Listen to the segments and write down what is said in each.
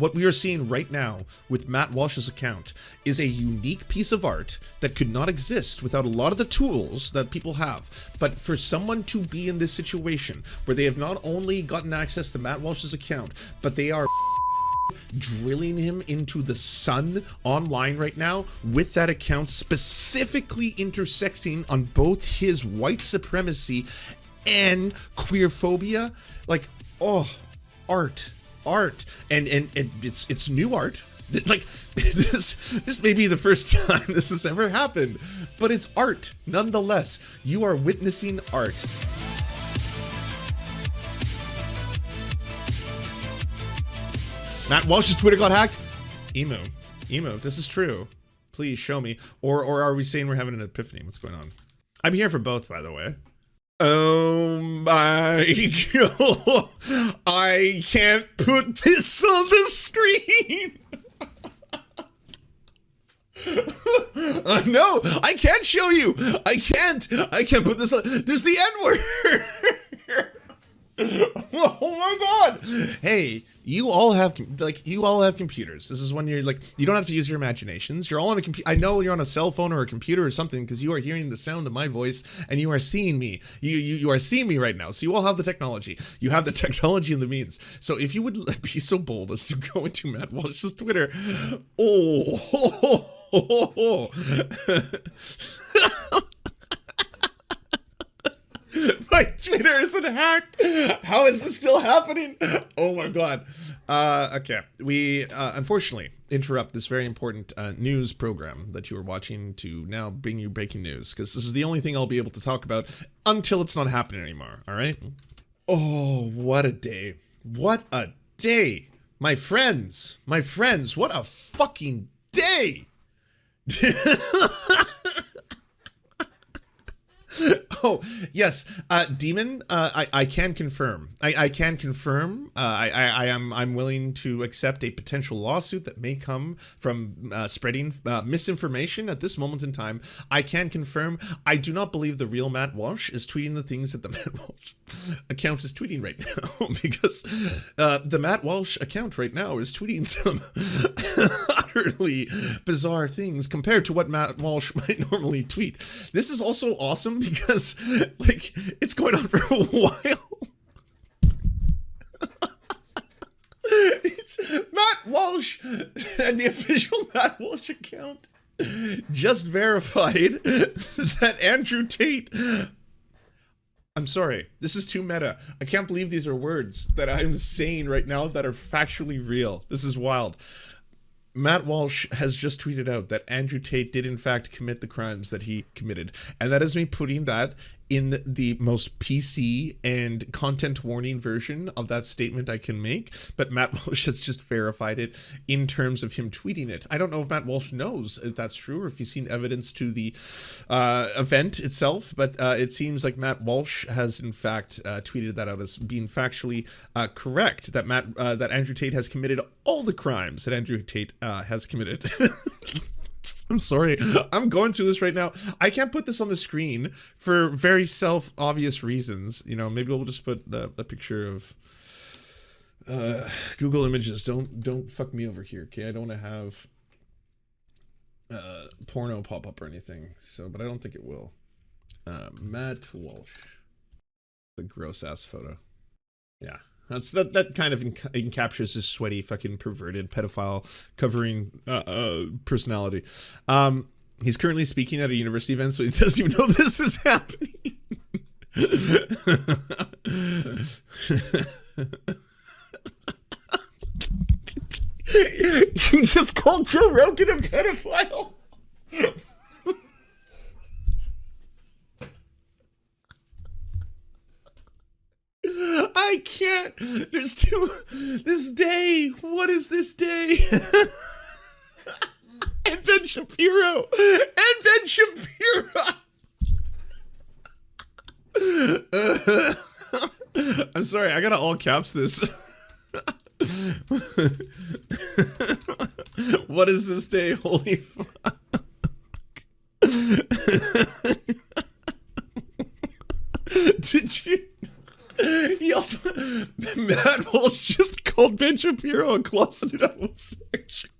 what we are seeing right now with Matt Walsh's account is a unique piece of art that could not exist without a lot of the tools that people have. But for someone to be in this situation where they have not only gotten access to Matt Walsh's account, but they are drilling him into the sun online right now with that account, specifically intersecting on both his white supremacy and queer phobia, like, oh, art, and it's new art. Like, this may be the first time this has ever happened, but it's art nonetheless. You are witnessing art. Matt Walsh's Twitter got hacked? Emo, if this is true, please show me. Or are we saying we're having an epiphany? What's going on? I'm here for both, by the way. Oh my god. I can't put this on the screen. No, I can't show you. I can't put this on. There's the N-word. Oh my god. Hey, you all have computers. This is when you're like, you don't have to use your imaginations. You're all on a computer. I know you're on a cell phone or a computer or something because you are hearing the sound of my voice and you are seeing me. You are seeing me right now. So you all have the technology. You have the technology and the means. So if you would be so bold as to go into Matt Walsh's Twitter, my Twitter isn't hacked. How is this still happening? Oh my god. Okay, we unfortunately interrupt this very important news program that you are watching to now bring you breaking news, because this is the only thing I'll be able to talk about until it's not happening anymore. All right. Oh, what a day. What a day. My friends, what a fucking day. Oh, yes, Demon, I can confirm. I can confirm. I'm willing to accept a potential lawsuit that may come from spreading misinformation at this moment in time. I can confirm I do not believe the real Matt Walsh is tweeting the things that the Matt Walsh account is tweeting right now, because the Matt Walsh account right now is tweeting some utterly bizarre things compared to what Matt Walsh might normally tweet. This is also awesome because, like, it's going on for a while. It's Matt Walsh and the official Matt Walsh account just verified that Andrew Tate... I'm sorry, this is too meta. I can't believe these are words that I'm saying right now that are factually real. This is wild. Matt Walsh has just tweeted out that Andrew Tate did in fact commit the crimes that he committed. And that is me putting that in the most PC and content warning version of that statement I can make. But Matt Walsh has just verified it in terms of him tweeting it. I don't know if Matt Walsh knows if that's true or if he's seen evidence to the event itself, but it seems like Matt Walsh has in fact tweeted that out as being factually correct, that that Andrew Tate has committed all the crimes that Andrew Tate has committed. I'm sorry, I'm going through this right now. I can't put this on the screen for very self-obvious reasons. You know, maybe we'll just put the picture of Google Images. Don't fuck me over here, okay? I don't want to have porno pop up or anything. So, but I don't think it will. Matt Walsh, the gross ass photo. Yeah. That kind of encaptures his sweaty, fucking perverted, pedophile covering personality. He's currently speaking at a university event, so he doesn't even know this is happening. You just called Joe Rogan a pedophile. I can't. There's this day. What is this day? And Ben Shapiro. I'm sorry. I gotta all caps this. What is this day? Holy fuck. Did you? He also, Matt Walsh just called Ben Shapiro a closeted homosexual.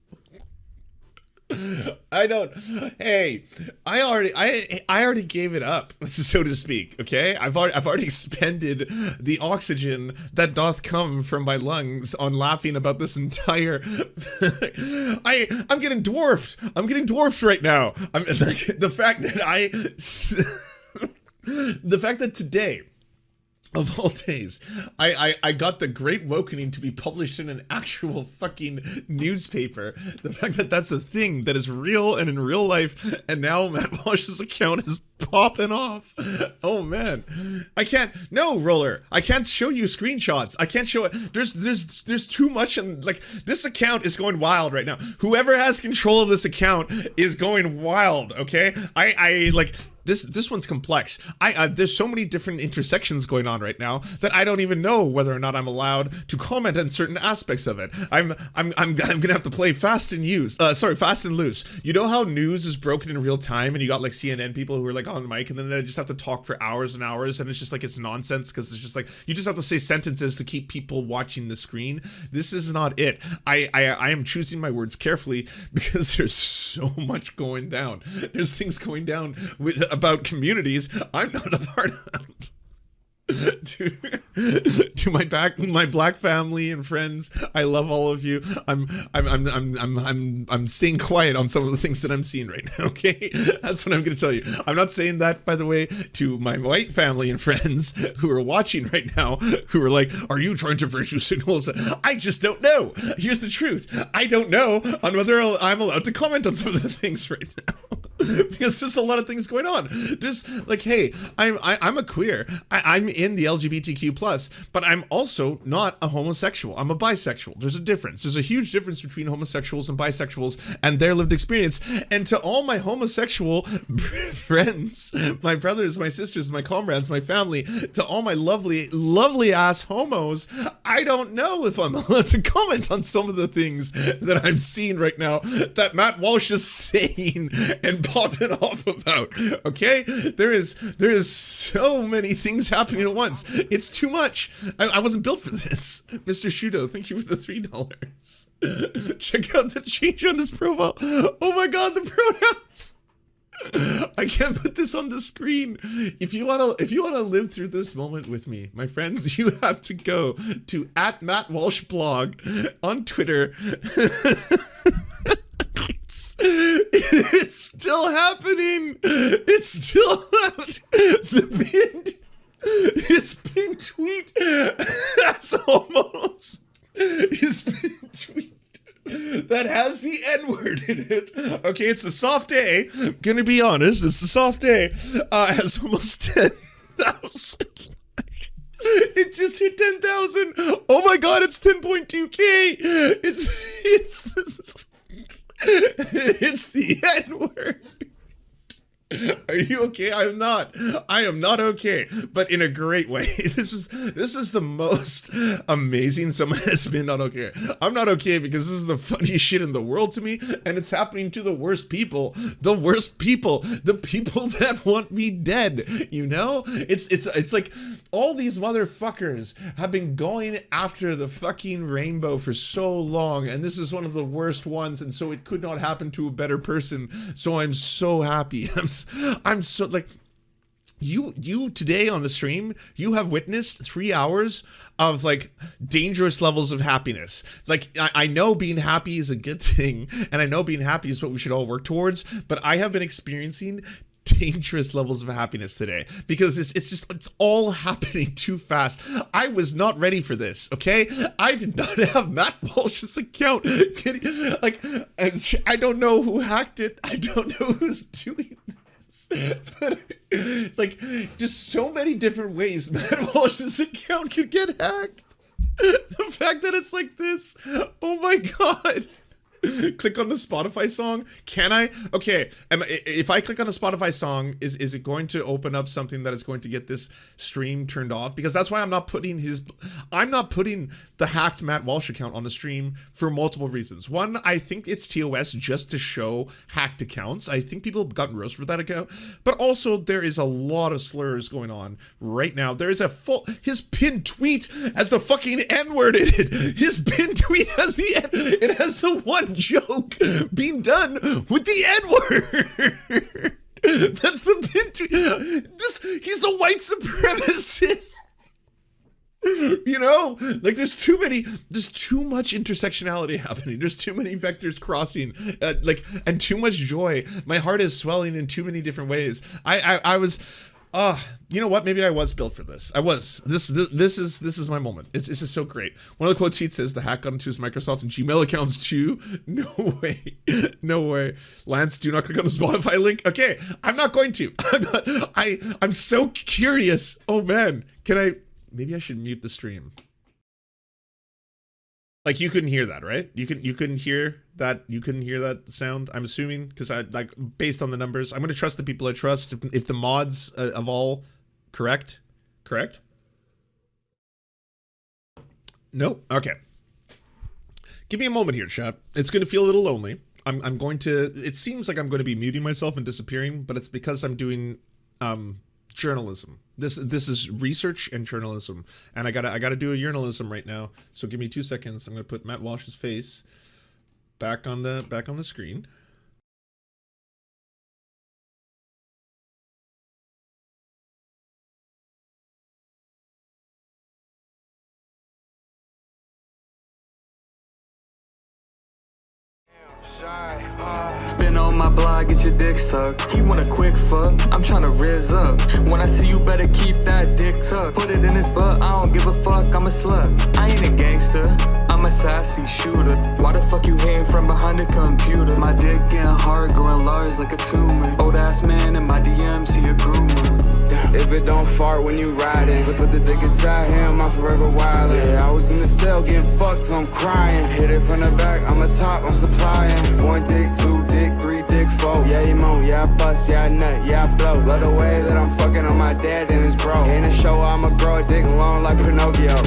I don't. Hey, I already gave it up, so to speak. Okay, I've already expended the oxygen that doth come from my lungs on laughing about this entire. I'm getting dwarfed. I'm getting dwarfed right now. I'm like the fact that today, of all days, I got the Great Wokening to be published in an actual fucking newspaper. The fact that that's a thing that is real and in real life, and now Matt Walsh's account is popping off. Oh man, I can't. No, Roller, I can't show you screenshots. I can't show it. There's too much, and like this account is going wild right now. Whoever has control of this account is going wild. Okay, I like. This one's complex. There's so many different intersections going on right now that I don't even know whether or not I'm allowed to comment on certain aspects of it. I'm gonna have to play fast and loose. You know how news is broken in real time, and you got like CNN people who are like on mic, and then they just have to talk for hours and hours, and it's just like it's nonsense because it's just like you just have to say sentences to keep people watching the screen. This is not it. I am choosing my words carefully because there's so much going down. There's things going down about communities I'm not a part of. to my black family and friends, I love all of you. I'm staying quiet on some of the things that I'm seeing right now. Okay, that's what I'm going to tell you. I'm not saying that, by the way, to my white family and friends who are watching right now, who are like, "Are you trying to virtue signals?" I just don't know. Here's the truth. I don't know on whether I'm allowed to comment on some of the things right now. Because there's a lot of things going on. There's like, hey, I'm a queer. I'm in the LGBTQ plus, but I'm also not a homosexual. I'm a bisexual. There's a difference. There's a huge difference between homosexuals and bisexuals and their lived experience. And to all my homosexual friends, my brothers, my sisters, my comrades, my family, to all my lovely ass homos, I don't know if I'm allowed to comment on some of the things that I'm seeing right now that Matt Walsh is saying and popping off about. Okay, there is so many things happening at once. It's too much. I wasn't built for this. Mr. Shudo, thank you for the $3. Check out the change on his profile. Oh my god, the pronouns. I can't put this on the screen. If you wanna live through this moment with me, my friends, you have to go to @MattWalshBlog on Twitter. It's still happening. It's still happening. His pinned tweet has almost his pinned tweet that has the N-word in it. Okay, it's a soft A. I'm gonna be honest, it's a soft A. Has almost 10,000. It just hit 10,000. Oh my god, it's 10.2K. It's the N-word. Are you okay? I am not okay, but in a great way. This is the most amazing someone has been not okay. I'm not okay because this is the funniest shit in the world to me, and it's happening to the worst people. The people that want me dead. You know? It's like all these motherfuckers have been going after the fucking rainbow for so long, and this is one of the worst ones, and so it could not happen to a better person. So I'm so happy. I'm so like you today on the stream, you have witnessed 3 hours of like dangerous levels of happiness. Like I know being happy is a good thing, and I know being happy is what we should all work towards, but I have been experiencing dangerous levels of happiness today because it's all happening too fast. I was not ready for this. Okay, I did not have Matt Walsh's account. Like I don't know who hacked it. I don't know who's doing this. But like just so many different ways Matt Walsh's account could get hacked. The fact that it's like this, oh my god. Click on the Spotify song. Can I? Okay. If I click on a Spotify song, is it going to open up something that is going to get this stream turned off? Because that's why I'm not putting the hacked Matt Walsh account on the stream for multiple reasons. One, I think it's TOS just to show hacked accounts. I think people have gotten roasted for that account. But also there is a lot of slurs going on right now. There is his pinned tweet has the fucking N-word in it. His pinned tweet has it has the one joke being done with the N-word. That's the pinned tweet. He's a white supremacist. You know, like there's too much intersectionality happening. There's too many vectors crossing, and too much joy. My heart is swelling in too many different ways. I was. You know what? Maybe I was built for this. I was. This is my moment. It's just so great. One of the quote tweets says the hack got into his Microsoft and Gmail accounts too. No way. No way. Lance, do not click on the Spotify link. Okay, I'm not going to. I'm so curious. Oh man, maybe I should mute the stream. Like you couldn't hear that, right? You couldn't hear that. You couldn't hear that sound. I'm assuming because based on the numbers, I'm going to trust the people I trust. If the mods of all correct. Nope. Okay. Give me a moment here, chat. It's going to feel a little lonely. I'm going to. It seems like I'm going to be muting myself and disappearing, but it's because I'm doing journalism. This is research and journalism, and I gotta do a journalism right now. So give me 2 seconds. I'm gonna put Matt Walsh's face back on the screen. Spin on my blog, get your dick sucked. He want a quick fuck, I'm tryna rizz up. When I see you, better keep that dick tucked. Put it in his butt, I don't give a fuck, I'm a slut. I ain't a gangster, I'm a sassy shooter. Why the fuck you hating from behind the computer? My dick getting hard, growing large like a tumor. Old ass man in my DMs, he a groomer. If it don't fart when you riding, put the dick inside him, I'm forever wildin'. Yeah, I was in the cell getting fucked till I'm crying. Hit it from the back, I'm a top, I'm supplying. 1 dick, 2 dick, 3 dick, 4. Yeah, you moan, yeah, I bust, yeah, I nut, yeah, I blow. Love the way that I'm fucking on my dad and his bro. In the show, I'ma grow a dick long like Pinocchio.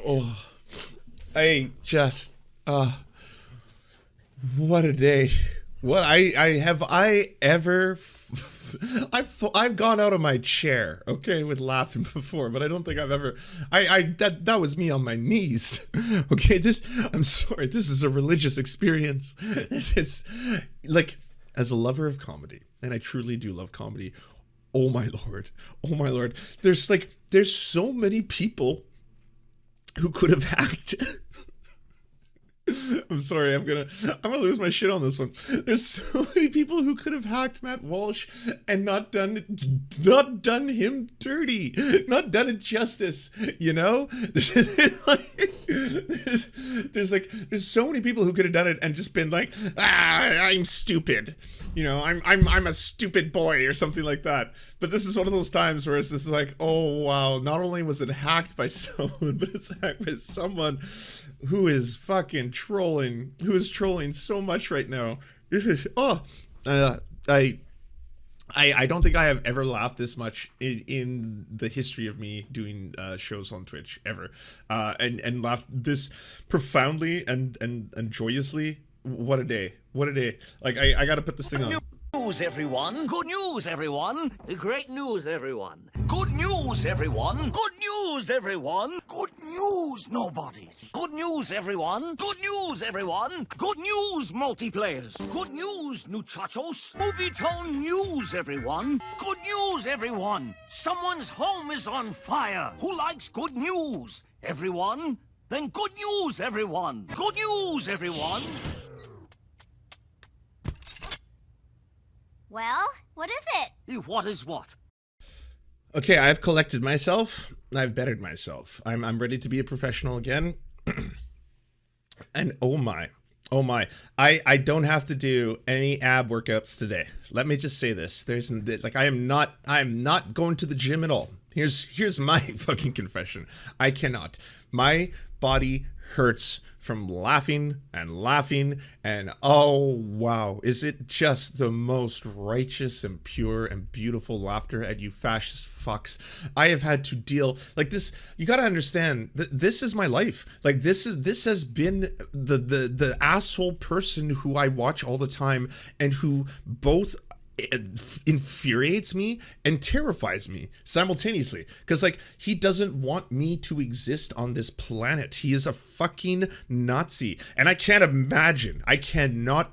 Oh, what a day. I've gone out of my chair, okay, with laughing before, but I don't think I've ever, that was me on my knees, okay, I'm sorry, this is a religious experience. It's like, as a lover of comedy, and I truly do love comedy, oh my lord, there's so many people who could have hacked. I'm sorry, I'm gonna lose my shit on this one. There's so many people who could have hacked Matt Walsh and not done him dirty, not done it justice, you know? There's so many people who could have done it and just been like, I'm stupid. You know, I'm a stupid boy or something like that. But this is one of those times where it's just like, oh wow, not only was it hacked by someone, but it's hacked by someone who is fucking trolling, who is trolling so much right now. I don't think I have ever laughed this much in the history of me doing shows on Twitch ever, and laughed this profoundly and joyously. What a day! What a day! Like I gotta put this thing on. News, everyone. Good news, everyone. Great news, everyone. Good news, everyone. Good news, everyone. Good news, nobodies. Good news, everyone. Good news, everyone. Good news, multiplayers. Good news, muchachos. Movie tone news, everyone. Good news, everyone. Someone's home is on fire. Who likes good news? Everyone? Then good news, everyone. Good news, everyone. Well, what is it? What is what? Okay, I've collected myself. I've bettered myself. I'm ready to be a professional again. And oh my, I don't have to do any ab workouts today. Let me just say this. There's like I am not going to the gym at all. Here's my fucking confession. I cannot. My body hurts from laughing and oh wow, is it just the most righteous and pure and beautiful laughter at you fascist fucks. I have had to deal like this. You got to understand that this is my life. Like this has been the asshole person who I watch all the time and who both infuriates me and terrifies me simultaneously, because like he doesn't want me to exist on this planet. He is a fucking Nazi, and I cannot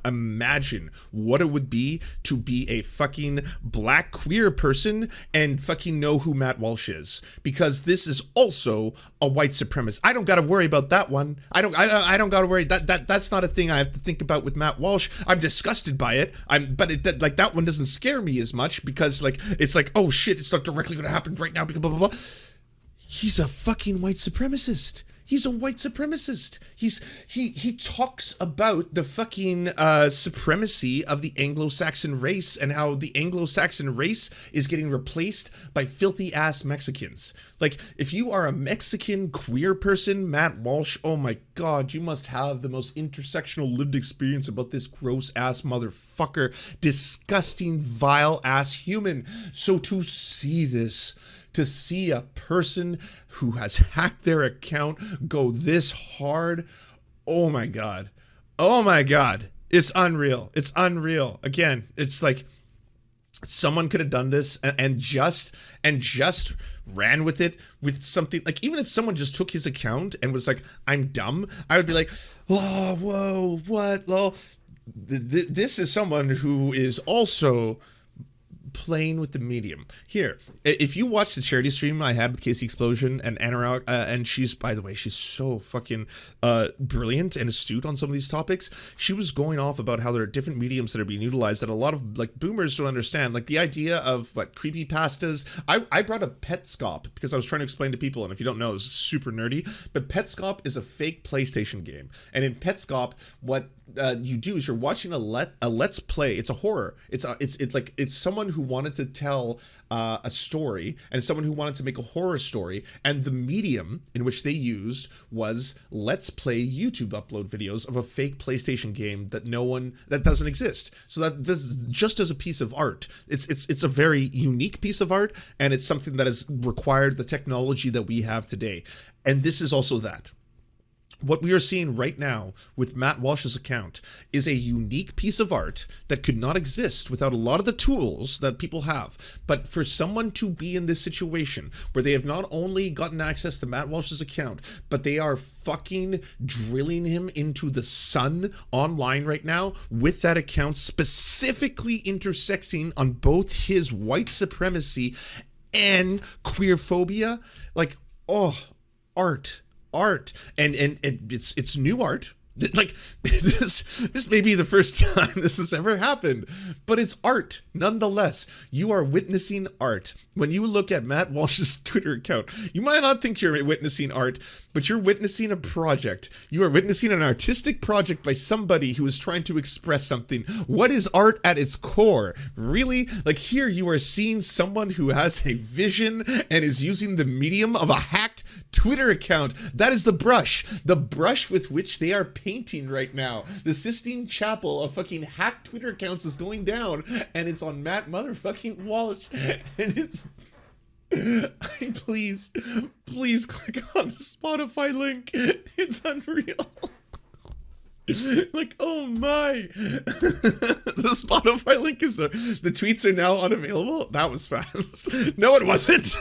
imagine what it would be to be a fucking black queer person and fucking know who Matt Walsh is, because this is also a white supremacist. I don't got to worry about that one. I don't got to worry. That's not a thing I have to think about with Matt Walsh. I'm disgusted by it. But like that one doesn't scare me as much, because like it's like, oh shit, it's not directly going to happen right now because blah blah blah. He's a fucking white supremacist. He's a white supremacist. He talks about the fucking supremacy of the Anglo-Saxon race and how the Anglo-Saxon race is getting replaced by filthy ass Mexicans. Like, if you are a Mexican queer person, Matt Walsh, oh my god, you must have the most intersectional lived experience about this gross ass motherfucker, disgusting, vile ass human. So to see this, to see a person who has hacked their account go this hard, oh my god, it's unreal. Again, it's like someone could have done this and just ran with it with something like, even if someone just took his account and was like, I'm dumb, I would be like, oh whoa, what, lol. This is someone who is also playing with the medium. Here, if you watch the charity stream I had with Casey Explosion and Anurag, and she's, by the way, she's so fucking brilliant and astute on some of these topics. She was going off about how there are different mediums that are being utilized that a lot of like boomers don't understand, like the idea of what creepypastas. I brought up Petscop because I was trying to explain to people, and if you don't know, it's super nerdy, but Petscop is a fake PlayStation game, and in Petscop, what you do is you're watching a let's play. It's a horror. It's someone who wanted to tell a story, and someone who wanted to make a horror story, and the medium in which they used was let's play YouTube upload videos of a fake PlayStation game that doesn't exist. So that this is just as a piece of art. It's a very unique piece of art, and it's something that has required the technology that we have today. And this is also that. What we are seeing right now with Matt Walsh's account is a unique piece of art that could not exist without a lot of the tools that people have. But for someone to be in this situation where they have not only gotten access to Matt Walsh's account, but they are fucking drilling him into the sun online right now with that account, specifically intersecting on both his white supremacy and queer phobia, like, oh, art, and it's new art. Like this may be the first time this has ever happened, but it's art nonetheless. You are witnessing art. When you look at Matt Walsh's Twitter account, you might not think you're witnessing art, but you're witnessing a project. You are witnessing an artistic project by somebody who is trying to express something. What is art at its core? Really? Like, here you are seeing someone who has a vision and is using the medium of a hacked Twitter account. That is the brush with which they are painting right now. The Sistine Chapel of fucking hacked Twitter accounts is going down, and it's on Matt motherfucking Walsh, and it's please click on the Spotify link. It's unreal. Like, oh my. The Spotify link is there. The tweets are now unavailable. That was fast. No, it wasn't.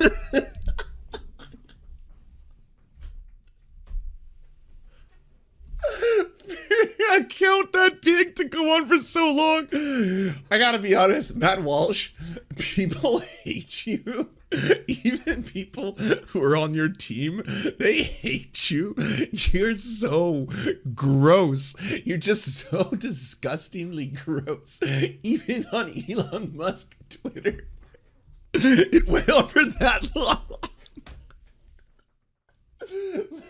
Account that big to go on for so long. I gotta be honest, Matt Walsh, people hate you. and people who are on your team, they hate you. You're so gross. You're just so disgustingly gross. Even on Elon Musk Twitter, it went on for that long.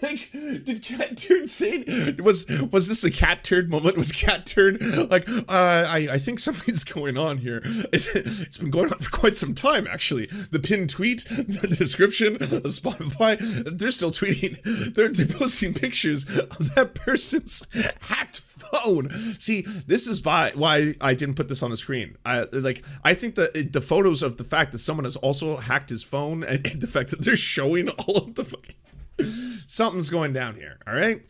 Like, did Cat Turd say, was this a Cat Turd moment? Was Cat Turd like, I think something's going on here. It's been going on for quite some time, actually. The pinned tweet, the description, the Spotify, they're still tweeting. They're posting pictures of that person's hacked phone. See, this is why I didn't put this on the screen. I think that the photos of the fact that someone has also hacked his phone and the fact that they're showing all of the fucking... Something's going down here, all right?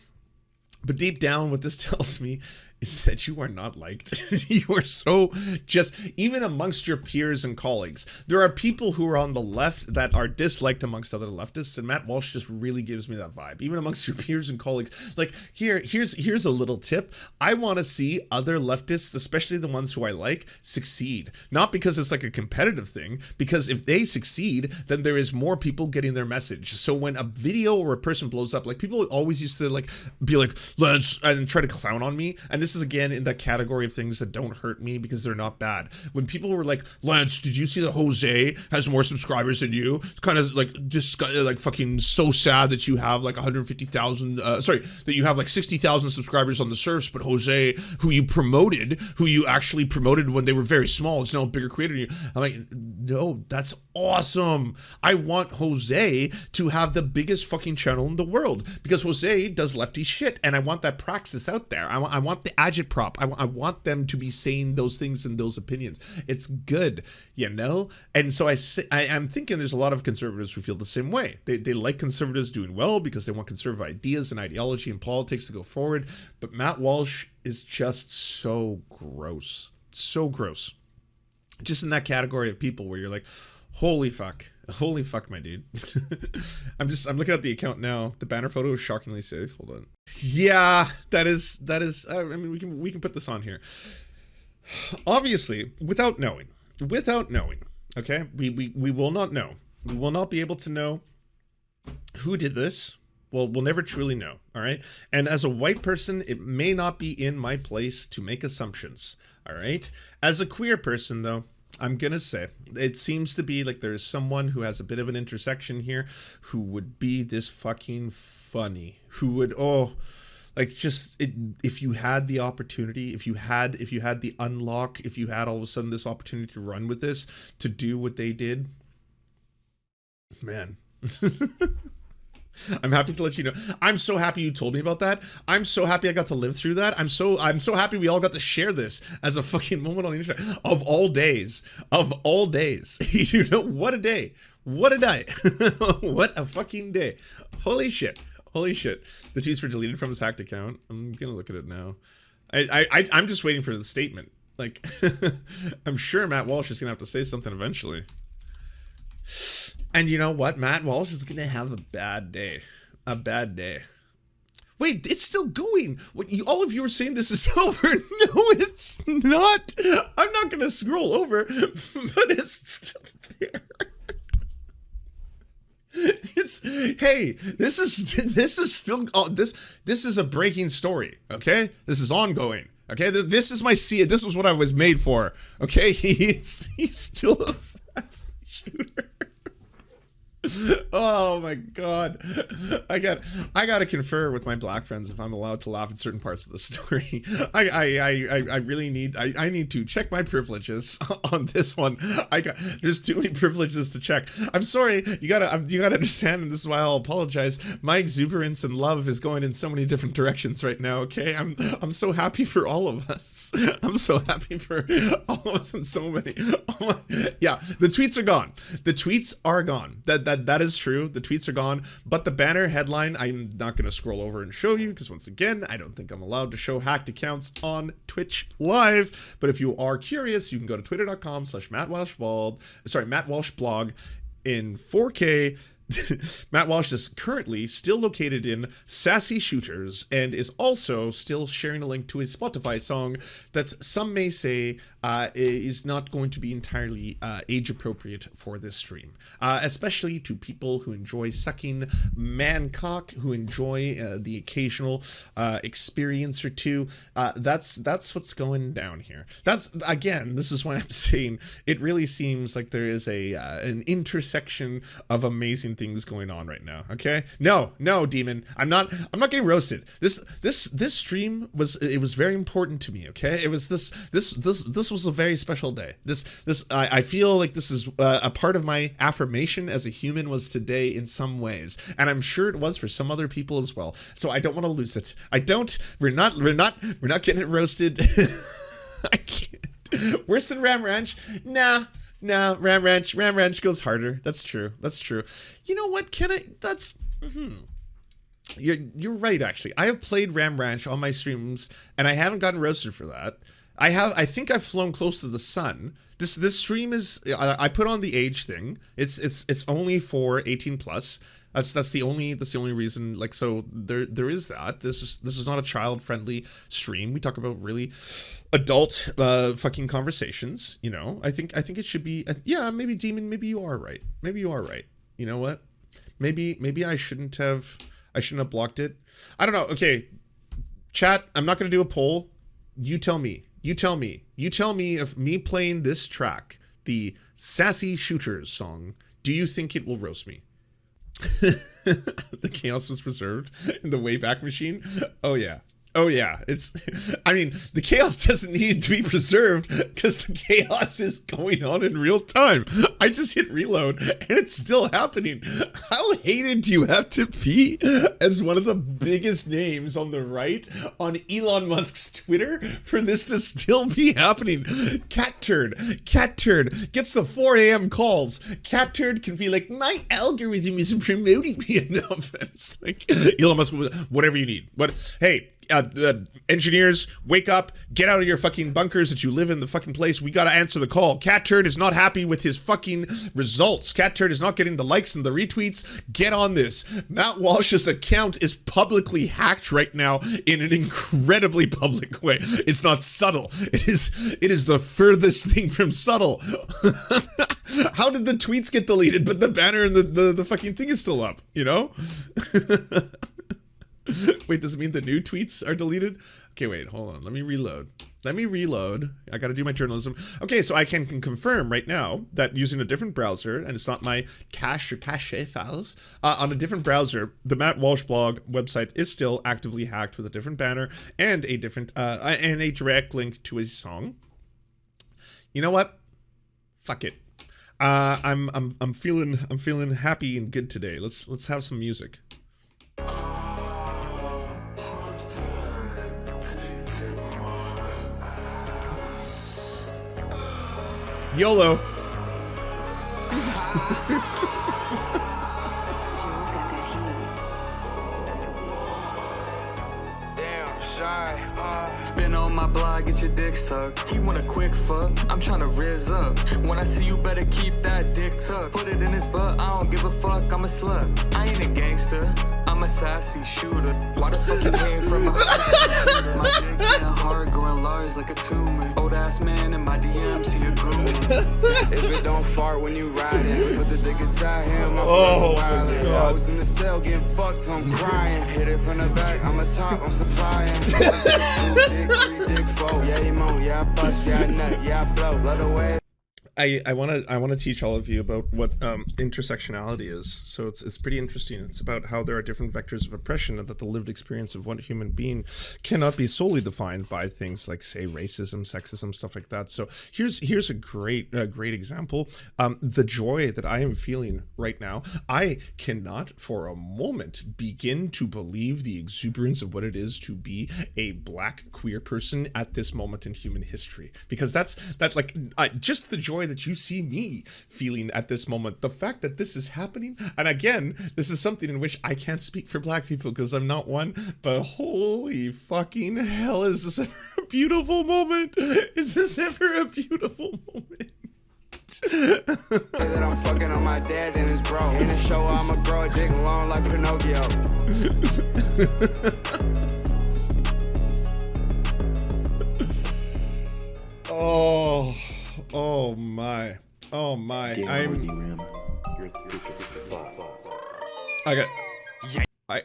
But deep down, what this tells me is that you are not liked. You are so just, even amongst your peers and colleagues, there are people who are on the left that are disliked amongst other leftists, and Matt Walsh just really gives me that vibe. Even amongst your peers and colleagues, like here's a little tip. I want to see other leftists, especially the ones who I like, succeed. Not because it's like a competitive thing, because if they succeed, then there is more people getting their message. So when a video or a person blows up, like people always used to like be like, let's, and try to clown on me, and this is again in that category of things that don't hurt me because they're not bad. When people were like, Lance, did you see that Jose has more subscribers than you? It's kind of like just like fucking so sad that you have like 150,000 that you have like 60,000 subscribers on the Serfs, but Jose, who you actually promoted when they were very small, is now a bigger creator than you. I'm like, no, that's awesome. I want Jose to have the biggest fucking channel in the world because Jose does lefty shit, and I want that praxis out there. I want the agitprop. I want them to be saying those things and those opinions. It's good, you know? And so I'm thinking there's a lot of conservatives who feel the same way. They like conservatives doing well because they want conservative ideas and ideology and politics to go forward. But Matt Walsh is just so gross. So gross. Just in that category of people where you're like, holy fuck, my dude. I'm looking at the account now. The banner photo is shockingly safe. Hold on. Yeah, that is. I mean, we can put this on here. Obviously, without knowing. Okay, we will not know. We will not be able to know who did this. Well, we'll never truly know. All right. And as a white person, it may not be in my place to make assumptions. All right. As a queer person, though, I'm going to say it seems to be like there's someone who has a bit of an intersection here who would be this fucking funny, who would, if you had the opportunity, if you had the unlock, if you had all of a sudden this opportunity to run with this, to do what they did, man. I'm happy to let you know. I'm so happy you told me about that. I'm so happy I got to live through that. I'm so happy we all got to share this as a fucking moment on the internet. Of all days. You know, what a day. What a day. What a fucking day. Holy shit. The tweets were deleted from his hacked account. I'm gonna look at it now. I'm just waiting for the statement. Like, I'm sure Matt Walsh is gonna have to say something eventually. And you know what? Matt Walsh is going to have a bad day. Wait, it's still going. All of you are saying this is over. No, it's not. I'm not going to scroll over, but it's still there. This is a breaking story, okay? This is ongoing. Okay, this is my seed. This was what I was made for. Okay, he's still a Sassy Shooter. Oh my god, I gotta confer with my black friends if I'm allowed to laugh at certain parts of the story. I really need to check my privileges on this one. There's too many privileges to check. I'm sorry, you gotta understand, and this is why I'll apologize. My exuberance and love is going in so many different directions right now. Okay, I'm so happy for all of us. I'm so happy for all of us and so many. Yeah, the tweets are gone. That is true. The tweets are gone, but the banner headline, I'm not going to scroll over and show you because once again, I don't think I'm allowed to show hacked accounts on Twitch live. But if you are curious, you can go to twitter.com/Matt Walsh blog in 4K. Matt Walsh is currently still located in Sassy Shooters and is also still sharing a link to a Spotify song that some may say is not going to be entirely age appropriate for this stream, especially to people who enjoy sucking man cock, who enjoy the occasional experience or two. That's what's going down here. This is why I'm saying it really seems like there is an intersection of amazing things going on right now. Okay, no, demon, I'm not getting roasted. This stream was very important to me. Okay, it was this was a very special day. I feel like this is a part of my affirmation as a human was today in some ways, and I'm sure it was for some other people as well. So I don't want to lose it. We're not getting it roasted. I can't. Worse than Ram Ranch? Nah, Ram Ranch goes harder. That's true. You know what? You're right, actually. I have played Ram Ranch on my streams, and I haven't gotten roasted for that. I think I've flown close to the sun. This stream is, I put on the age thing. It's only for 18 plus. That's the only reason. Like, so there is that. This is not a child friendly stream. We talk about really adult fucking conversations. You know, I think it should be. Yeah, maybe Demon. Maybe you are right. You know what? Maybe I shouldn't have blocked it. I don't know. Okay, chat. I'm not gonna do a poll. You tell me if me playing this track, the Sassy Shooters song, do you think it will roast me? The chaos was preserved in the Wayback Machine. Oh yeah. The chaos doesn't need to be preserved because the chaos is going on in real time. I just hit reload and it's still happening. How hated do you have to be as one of the biggest names on the right on Elon Musk's Twitter for this to still be happening? Cat Turd gets the 4 a.m. calls. Cat Turd can be like, my algorithm isn't promoting me enough. It's like, Elon Musk, whatever you need. But hey, engineers, wake up, get out of your fucking bunkers that you live in the fucking place. We gotta answer the call. Cat Turd is not happy with his fucking results. Cat Turd is not getting the likes and the retweets. Get on this. Matt Walsh's account is publicly hacked right now in an incredibly public way. It's not subtle. It is the furthest thing from subtle. How did the tweets get deleted, but the banner and the fucking thing is still up, you know? Wait, does it mean the new tweets are deleted? Okay, wait, hold on. Let me reload. I gotta do my journalism. Okay, so I can confirm right now that using a different browser, and it's not my cache or cache files, on a different browser, the Matt Walsh blog website is still actively hacked with a different banner and a different, and a direct link to a song. You know what? Fuck it. I'm feeling happy and good today. Let's have some music. YOLO. Damn, shy. Spin on my blog, get your dick sucked. He want a quick fuck, I'm tryna rizz up. When I see you, better keep that dick tucked. Put it in his butt, I don't give a fuck, I'm a slut. I ain't a gangster, I'm a sassy shooter. Why the fuck you came from a my dick getting hard, growing large like a tumor. Old ass man in my DMs, he a groomer. If it don't fart when you ride it, put the dick inside him, I'm God. I was in the cell getting fucked, I'm crying. Hit it from the back, I'm a top, I'm supplying. 2 dick, 3 dick, 4, yeah, you moan, yeah, I bust, yeah, I nut, yeah, I blow, blood away. I want to teach all of you about what intersectionality is. So it's pretty interesting. It's about how there are different vectors of oppression, and that the lived experience of one human being cannot be solely defined by things like, say, racism, sexism, stuff like that. So here's a great example. The joy that I am feeling right now, I cannot for a moment begin to believe the exuberance of what it is to be a black queer person at this moment in human history, because that's like just the joy that you see me feeling at this moment, the fact that this is happening. And again, this is something in which I can't speak for black people because I'm not one, but holy fucking hell, is this ever a beautiful moment? Is this ever a beautiful moment? That I'm fucking on my dad and his bro. In the show, I'ma grow a dick long like Pinocchio. Oh my.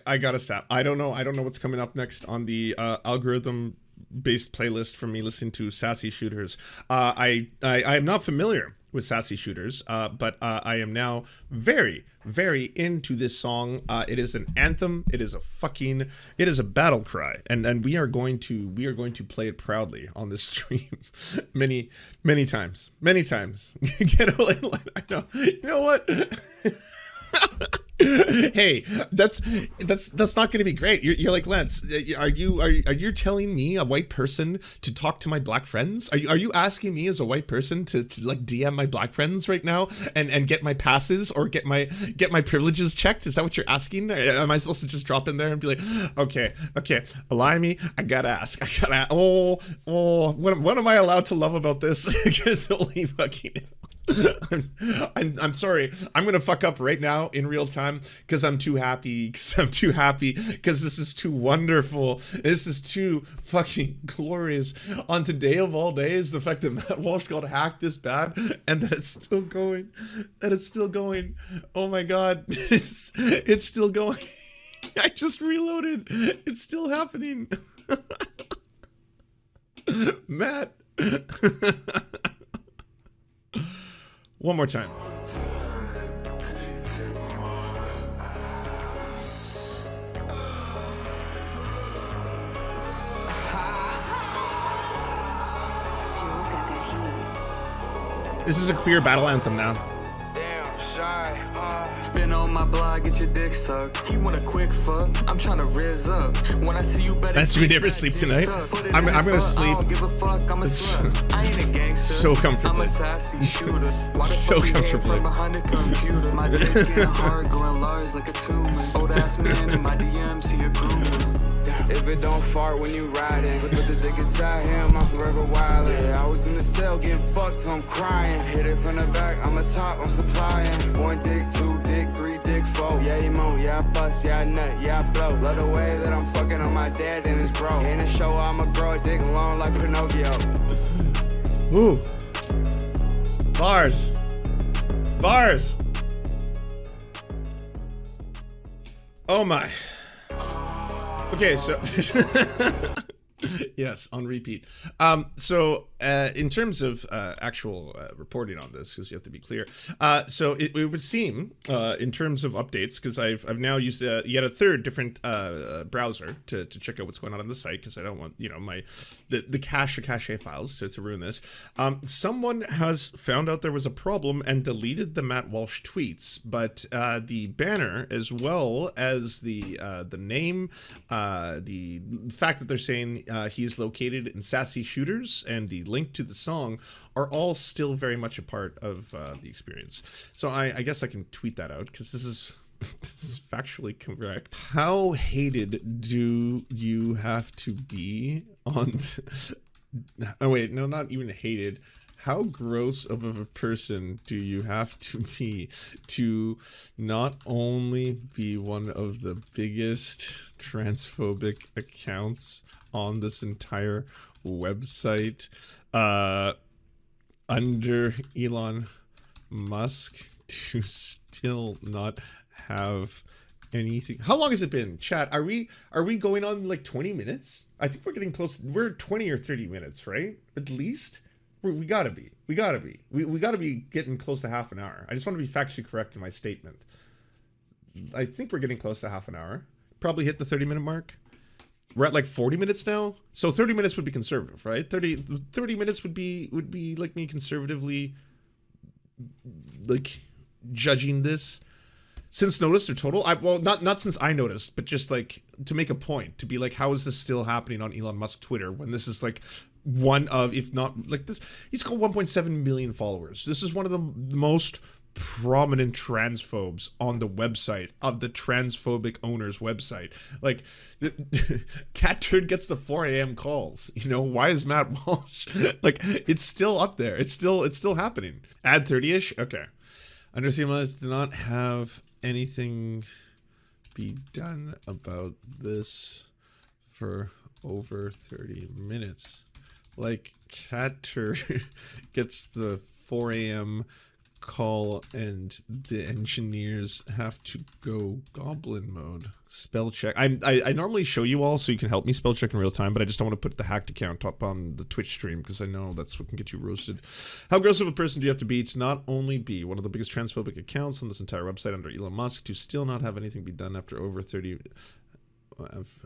I gotta stop. I don't know what's coming up next on the algorithm based playlist from me listening to Sassy Shooters. I am not familiar with Sassy Shooters, but I am now very, very into this song. It is an anthem. It is a battle cry, and we are going to play it proudly on this stream many times. Get I know. You know what? Hey, that's not going to be great. You're like, Lance, are you telling me, a white person, to talk to my black friends? Are you asking me as a white person to like DM my black friends right now and get my passes or get my privileges checked? Is that what you're asking? Am I supposed to just drop in there and be like, okay, allow me, I gotta ask. What am I allowed to love about this? Because only fucking I'm sorry. I'm gonna fuck up right now in real time because I'm too happy. Because this is too wonderful. This is too fucking glorious. On today of all days, the fact that Matt Walsh got hacked this bad and that it's still going. Oh my god, it's still going. I just reloaded. It's still happening. Matt. One more time. This is a queer battle anthem now. Damn, shy. Spin on my blog, get your dick sucked. He want a quick fuck. I'm trying to rizz up. When I see you, better. That's we never sleep tonight. I'm gonna sleep. I don't give a fuck. I'm a slut. I ain't a gangster. So comfortably. I'm a sassy shooter. Why the So fuck you comfortably. from behind the computer? My dick getting hard, growing large like a tumor. Old ass man in my DMs, he a groomer. If it don't fart when you riding, put the dick inside him, I'm forever wildin'. Yeah, I was in the cell getting fucked till I'm crying. Hit it from the back, I'm a top, I'm supplying. 1 dick, 2 dick, 3 dick, 4. Yeah, you moan, yeah, I bust, yeah, I nut, yeah, I blow. Love the way that I'm fucking on my dad and his bro. In the show, I'ma grow a dick long like Pinocchio. Ooh. Bars. Oh my. Okay, so yes, on repeat. So in terms of actual reporting on this, because you have to be clear. So it would seem in terms of updates, because I've now used yet a third different browser to check out what's going on the site, because I don't want the cache files to ruin this. Someone has found out there was a problem and deleted the Matt Walsh tweets, but the banner as well as the name, the fact that they're saying he's located in Sassy Shooters, and the link to the song are all still very much a part of the experience. So I guess I can tweet that out, because this is factually correct. How hated do you have to be on oh wait, no, not even hated. How gross of a person do you have to be to not only be one of the biggest transphobic accounts on this entire website under Elon Musk, to still not have anything? How long has it been, chat? Are we going on like 20 minutes? I think we're getting close. We're 20 or 30 minutes, right? At least we gotta be. We gotta be getting close to half an hour. I just want to be factually correct in my statement. I think we're getting close to half an hour. Probably hit the 30-minute mark. We're at like 40 minutes now. So 30 minutes would be conservative, right? 30 minutes would be like me conservatively like judging this. Since noticed or total? Well, not since I noticed, but just like to make a point, to be like, how is this still happening on Elon Musk Twitter when this is like one of, if not like this, he's got 1.7 million followers. This is one of the most prominent transphobes on the website of the transphobic owner's website. Like, Cat Turd gets the 4 a.m. calls. You know, why is Matt Walsh? Like, it's still up there. It's still happening. Ad 30-ish? Okay. Undersea Mines did not have anything be done about this for over 30 minutes. Like, Cat Turd gets the 4 a.m. call and the engineers have to go goblin mode. Spell check. I normally show you all so you can help me spell check in real time, but I just don't want to put the hacked account up on the Twitch stream because I know that's what can get you roasted. How gross of a person do you have to be to not only be one of the biggest transphobic accounts on this entire website under Elon Musk to still not have anything be done after over 30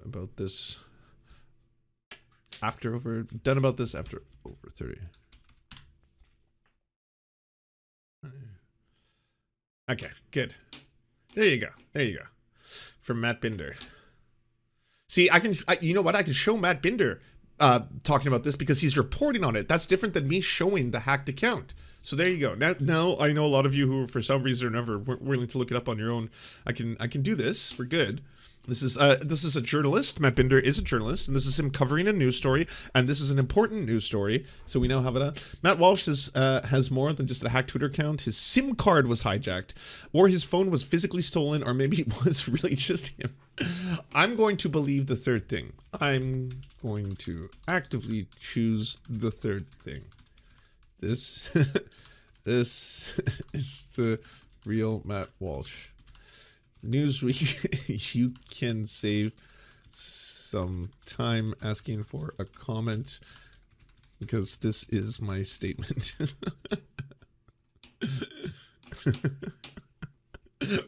about this after over 30. Okay, good. There you go. From Matt Binder. See, you know what? I can show Matt Binder talking about this because he's reporting on it. That's different than me showing the hacked account. So there you go. Now I know a lot of you who, for some reason or another, weren't willing to look it up on your own. I can do this. We're good. This is a journalist. Matt Binder is a journalist, and this is him covering a news story, and this is an important news story, so we now have it on. Matt Walsh has more than just a hacked Twitter account. His SIM card was hijacked, or his phone was physically stolen, or maybe it was really just him. I'm going to believe the third thing. I'm going to actively choose the third thing. This is the real Matt Walsh. Newsweek, you can save some time asking for a comment because this is my statement.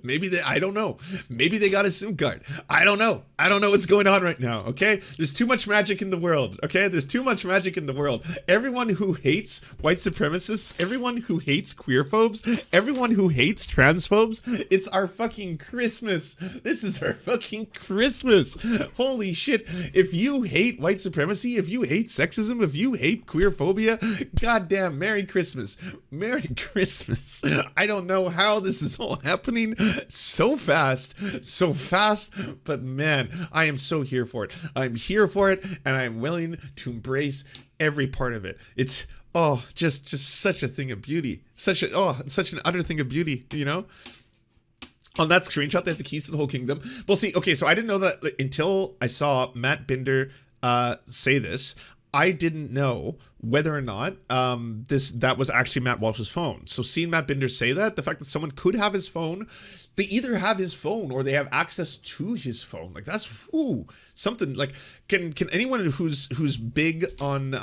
Maybe I don't know. Maybe they got a SIM card. I don't know. I don't know what's going on right now, okay? There's too much magic in the world, okay? There's too much magic in the world. Everyone who hates white supremacists, everyone who hates queerphobes, everyone who hates transphobes, it's our fucking Christmas. This is our fucking Christmas. Holy shit. If you hate white supremacy, if you hate sexism, if you hate queerphobia, goddamn, Merry Christmas. Merry Christmas. I don't know how this is all happening so fast, but man, I am so here for it. I'm here for it, and I'm willing to embrace every part of it. It's just such a thing of beauty, such an utter thing of beauty, you know. On that screenshot, they have the keys to the whole kingdom. Well, see, okay, so I didn't know that until I saw Matt Binder say this. I didn't know whether or not that was actually Matt Walsh's phone. So seeing Matt Binder say that, the fact that someone could have his phone, they either have his phone or they have access to his phone. Like, that's something. Like, can anyone who's big on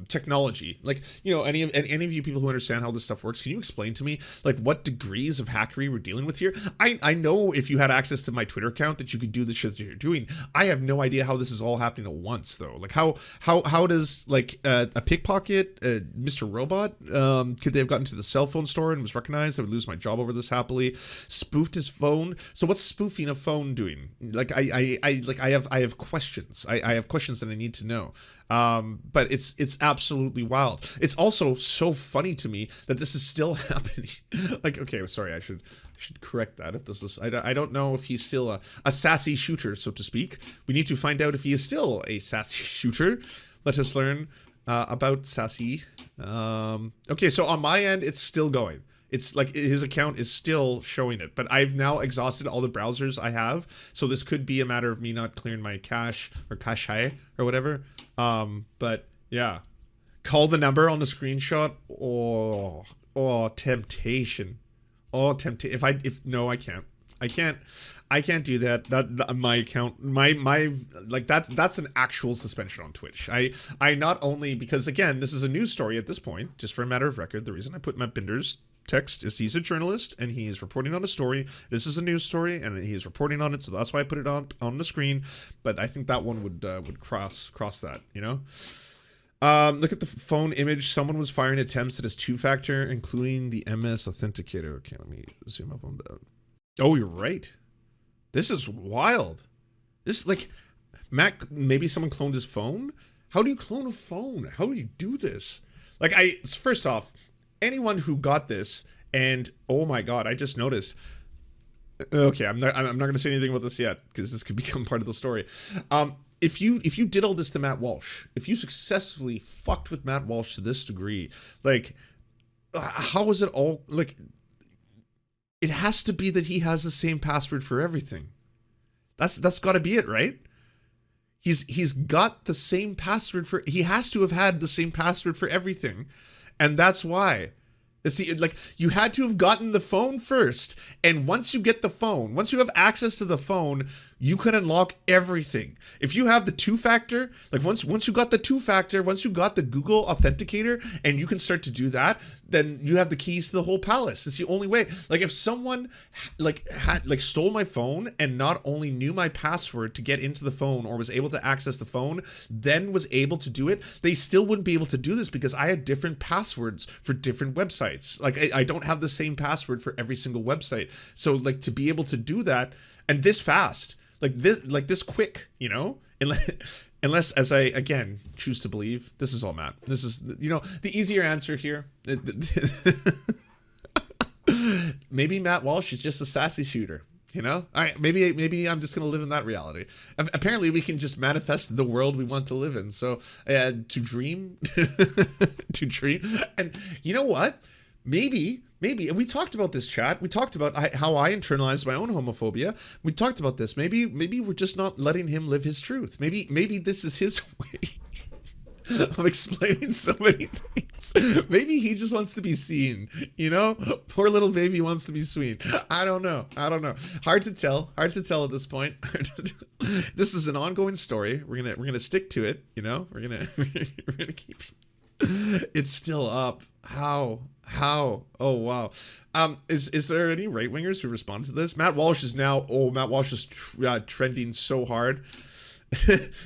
technology, like, you know, any of you people who understand how this stuff works, can you explain to me like what degrees of hackery we're dealing with here? I know if you had access to my Twitter account that you could do the shit that you're doing. I have no idea how this is all happening at once though. Like how does like a pickpocket, Mr. Robot, could they have gotten to the cell phone store and was recognized? I would lose my job over this happily. Spoofed his phone. So what's spoofing a phone doing? Like I have questions. I have questions that I need to know. But it's absolutely wild. It's also so funny to me that this is still happening. Like, okay, sorry, I should correct that. If this is, I don't know if he's still a sassy shooter, so to speak. We need to find out if he is still a sassy shooter. Let us learn about Sassy. Okay, so on my end, it's still going. It's like his account is still showing it, but I've now exhausted all the browsers I have, so this could be a matter of me not clearing my cache or cache or whatever. But yeah, call the number on the screenshot. Oh, temptation. Oh, temptation. No, I can't. I can't do that. That my account, my like that's an actual suspension on Twitch. I not only, because again, this is a news story at this point, just for a matter of record. The reason I put Matt Binder's text is he's a journalist and he is reporting on a story. This is a news story and he is reporting on it, so that's why I put it on the screen. But I think that one would cross that, you know. Look at the phone image. Someone was firing attempts at his two-factor, including the MS authenticator. Okay, let me zoom up on that. Oh, you're right. This is wild. This, like, Mac, maybe someone cloned his phone? How do you clone a phone? How do you do this? Like, first off, anyone who got this And oh my god, I just noticed. Okay, I'm not going to say anything about this yet because this could become part of the story. If you did all this to Matt Walsh, if you successfully fucked with Matt Walsh to this degree, like, how is it all, like, it has to be that he has the same password for everything. That's got to be it, right? He's got the same password for, he has to have had the same password for everything, and that's why. See, like, you had to have gotten the phone first, and once you get the phone, once you have access to the phone, you can unlock everything. If you have the two-factor, like once you got the two-factor, once you got the Google Authenticator, and you can start to do that, then you have the keys to the whole palace. It's the only way. Like, if someone stole my phone and not only knew my password to get into the phone or was able to access the phone, then was able to do it, they still wouldn't be able to do this because I had different passwords for different websites. Like, I don't have the same password for every single website. So, like, to be able to do that, and this fast, like this quick, you know, unless, as I, again, choose to believe, this is all Matt. This is, you know, the easier answer here. Maybe Matt Walsh is just a sassy shooter. You know, maybe I'm just gonna live in that reality. Apparently, we can just manifest the world we want to live in. So, to dream, to dream, and you know what? Maybe, and we talked about this, chat. We talked about how I internalized my own homophobia. We talked about this. Maybe we're just not letting him live his truth. Maybe this is his way of explaining so many things. Maybe he just wants to be seen, you know? Poor little baby wants to be seen. I don't know. Hard to tell at this point. This is an ongoing story. We're gonna stick to it, you know? We're gonna keep it's still up. How? Oh wow. Is there any right-wingers who responded to this? Matt Walsh is trending so hard.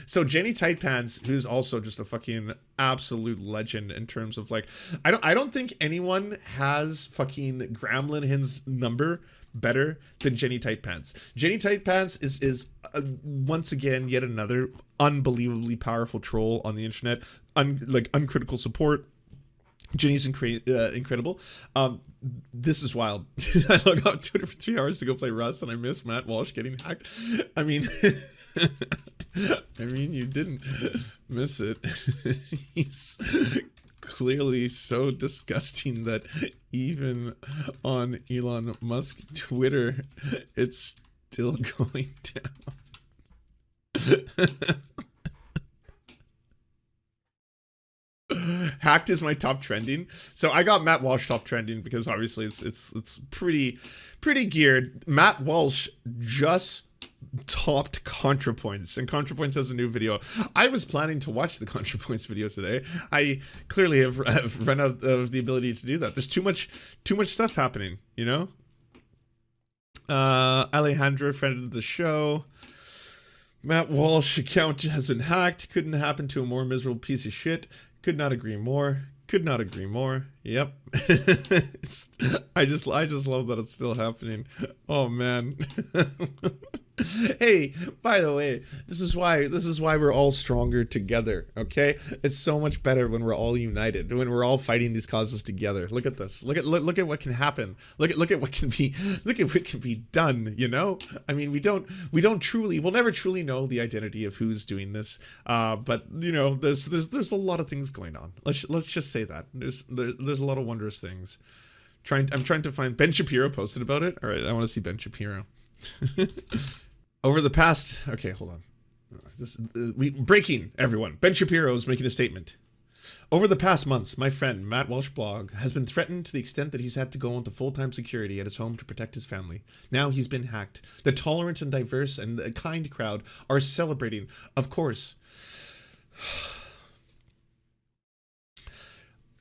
So Jenny Tightpants, who's also just a fucking absolute legend in terms of, like, I don't think anyone has fucking Gremlin's number better than Jenny Tightpants. Jenny Tightpants is once again yet another unbelievably powerful troll on the internet. Uncritical support. Jenny's incredible. This is wild. I log out Twitter for 3 hours to go play Rust, and I miss Matt Walsh getting hacked. I mean, you didn't miss it. He's clearly so disgusting that even on Elon Musk Twitter, it's still going down. Hacked is my top trending. So I got Matt Walsh top trending because obviously it's pretty geared. Matt Walsh just topped ContraPoints, and ContraPoints has a new video. I was planning to watch the ContraPoints video today. I clearly have run out of the ability to do that. There's too much stuff happening, you know? Alejandro friended the show. Matt Walsh account has been hacked. Couldn't happen to a more miserable piece of shit. Could not agree more. Yep. I just love that it's still happening. Oh man. Hey, by the way, this is why we're all stronger together, okay? It's so much better when we're all united, when we're all fighting these causes together. Look at this. Look at what can happen. Look at what can be done, you know? I mean, we'll never truly know the identity of who's doing this. But you know, there's a lot of things going on. Let's just say that. There's a lot of wondrous things. I'm trying to find Ben Shapiro posted about it. All right, I want to see Ben Shapiro. Over the past, okay, hold on. Breaking, everyone. Ben Shapiro is making a statement. Over the past months, my friend Matt Walsh blog has been threatened to the extent that he's had to go into full-time security at his home to protect his family. Now he's been hacked. The tolerant and diverse and kind crowd are celebrating, of course.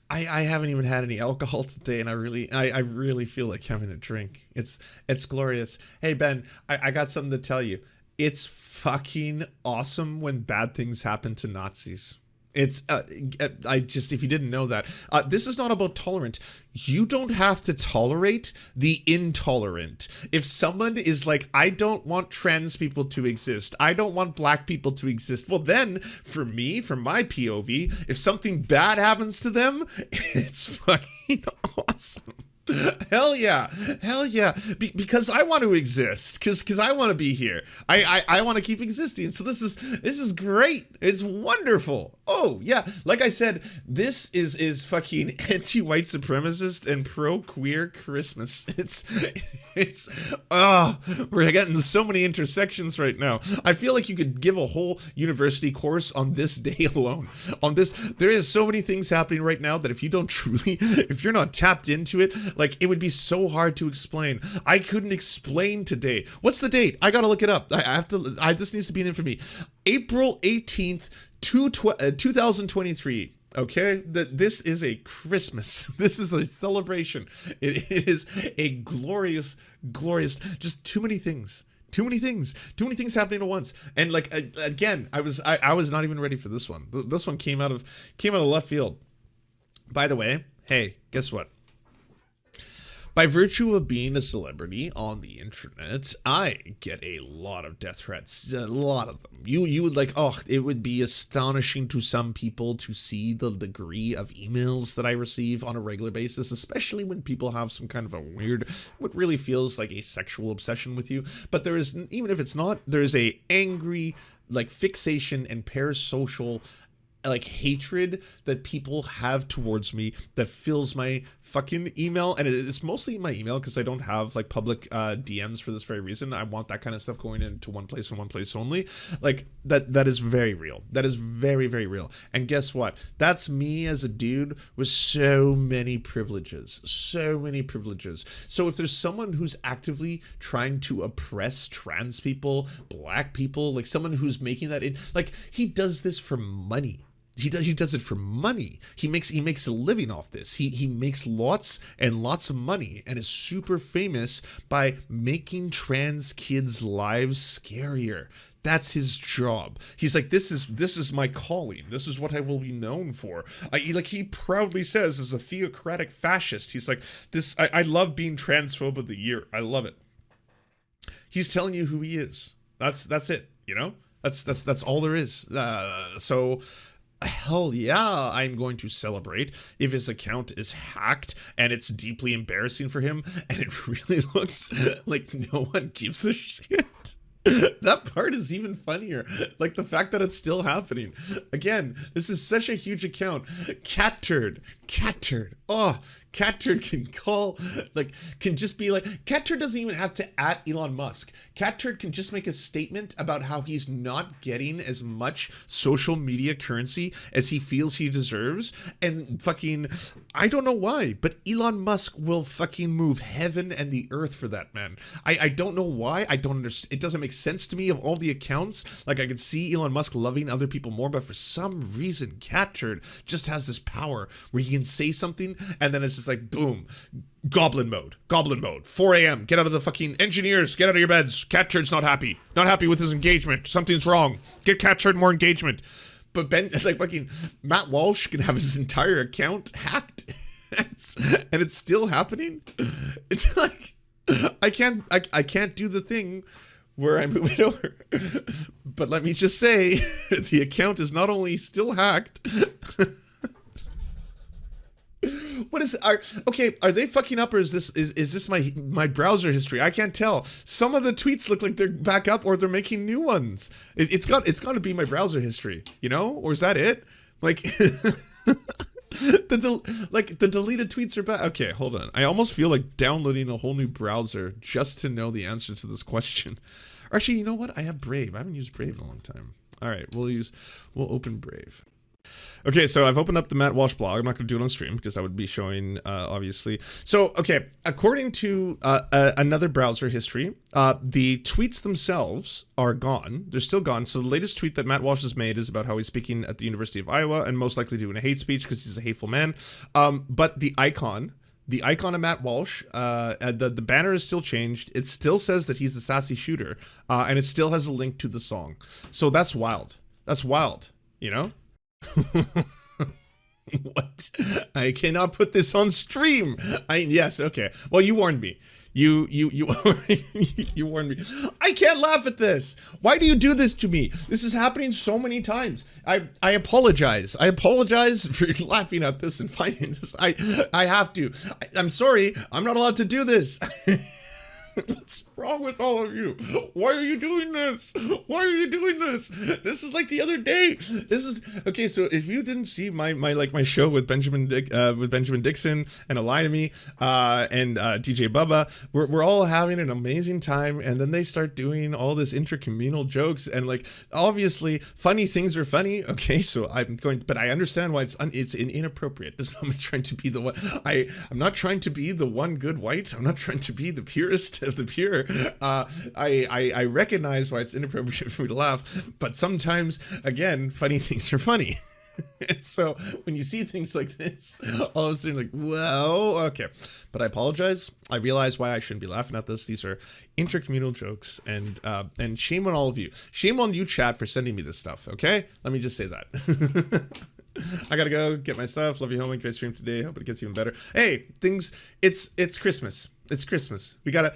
I haven't even had any alcohol today, and I really feel like having a drink. It's glorious. Hey Ben, I got something to tell you. It's fucking awesome when bad things happen to Nazis. It's if you didn't know that, this is not about tolerant. You don't have to tolerate the intolerant. If someone is like, I don't want trans people to exist, I don't want black people to exist, well then, for me, from my POV, if something bad happens to them, it's fucking awesome. Hell yeah, hell yeah. Because I want to exist. Because I want to be here. I want to keep existing. So this is great. It's wonderful. Oh yeah, like I said, this is fucking anti-white supremacist and pro-queer Christmas. We're getting so many intersections right now. I feel like you could give a whole university course on this day alone. On this, there is so many things happening right now that if you're not tapped into it, like, it would be so hard to explain. I couldn't explain today. What's the date? I gotta look it up. This needs to be an infamy. April 18th, 2023. Okay, this is a Christmas. This is a celebration. It is a glorious, just too many things happening at once. And like, again, I was not even ready for this one. This one came out of left field. By the way, hey, guess what? By virtue of being a celebrity on the internet, I get a lot of death threats, a lot of them. You would like, oh, it would be astonishing to some people to see the degree of emails that I receive on a regular basis, especially when people have some kind of a weird, what really feels like a sexual obsession with you. But there is, even if it's not, there is a angry, like, fixation and parasocial, like, hatred that people have towards me that fills my fucking email. And it's mostly my email because I don't have like public DMs for this very reason. I want that kind of stuff going into one place and one place only. Like, that is very real. That is very, very real. And guess what? That's me as a dude with so many privileges. So if there's someone who's actively trying to oppress trans people, black people, like someone who's making that like, he does this for money. He does it for money. He makes a living off this. He makes lots and lots of money and is super famous by making trans kids' lives scarier. That's his job. He's like, this is my calling. This is what I will be known for. He proudly says, as a theocratic fascist, he's like, I love being transphobe of the year. I love it. He's telling you who he is. That's it. You know, that's all there is. So. Hell yeah, I'm going to celebrate if his account is hacked and it's deeply embarrassing for him and it really looks like no one gives a shit. That part is even funnier. Like the fact that it's still happening. Again, this is such a huge account. Cat turd. Oh, Cat turd can just be like, Cat turd doesn't even have to @Elon Musk. Cat turd can just make a statement about how he's not getting as much social media currency as he feels he deserves. And fucking, I don't know why, but Elon Musk will fucking move heaven and the earth for that, man. I don't know why. I don't understand. It doesn't make sense to me of all the accounts. Like, I could see Elon Musk loving other people more, but for some reason, Cat turd just has this power where he can say something and then it's just like, boom, goblin mode, 4 a.m. Get out of the fucking engineers, get out of your beds. Cat turd's not happy with his engagement. Something's wrong. Get Cat turd more engagement. But it's like fucking Matt Walsh can have his entire account hacked and it's still happening. It's like, I can't do the thing where I move it over. But let me just say, the account is not only still hacked. What is are they fucking up, or is this my browser history? I can't tell. Some of the tweets look like they're back up or they're making new ones. It's got to be my browser history, you know? Or is that it? Like the deleted tweets are back. Okay, hold on. I almost feel like downloading a whole new browser just to know the answer to this question. Or actually, you know what? I have Brave. I haven't used Brave in a long time. All right, we'll open Brave. Okay, so I've opened up the Matt Walsh blog. I'm not going to do it on stream because I would be showing, obviously. So, okay, according to another browser history, the tweets themselves are gone. They're still gone. So the latest tweet that Matt Walsh has made is about how he's speaking at the University of Iowa and most likely doing a hate speech because he's a hateful man. But the icon of Matt Walsh, the banner is still changed. It still says that he's a sassy shooter, and it still has a link to the song. So that's wild. That's wild, you know? What? I cannot put this on stream. Yes, okay. Well, you warned me. you you warned me. I can't laugh at this. Why do you do this to me? This is happening so many times. I apologize. I apologize for laughing at this and finding this. I have to. I'm sorry. I'm not allowed to do this. What's wrong with all of you? Why are you doing this? Why are you doing this? This is like the other day. This is okay. So if you didn't see my show with Benjamin Dixon and Aliomi and DJ Bubba, we're all having an amazing time, and then they start doing all this intercommunal jokes, and like obviously funny things are funny. Okay, so but I understand why it's inappropriate. It's not me trying to be the one. I'm not trying to be the one good white. I'm not trying to be the purest of the pure. I recognize why it's inappropriate for me to laugh, but sometimes, again, funny things are funny. And so when you see things like this, all of a sudden, like, whoa, okay. But I apologize. I realize why I shouldn't be laughing at this. These are intercommunal jokes, and shame on all of you. Shame on you, chat, for sending me this stuff. Okay, let me just say that. I gotta go get my stuff. Love you, homie. Great stream today. Hope it gets even better. Hey, it's Christmas. It's Christmas. We gotta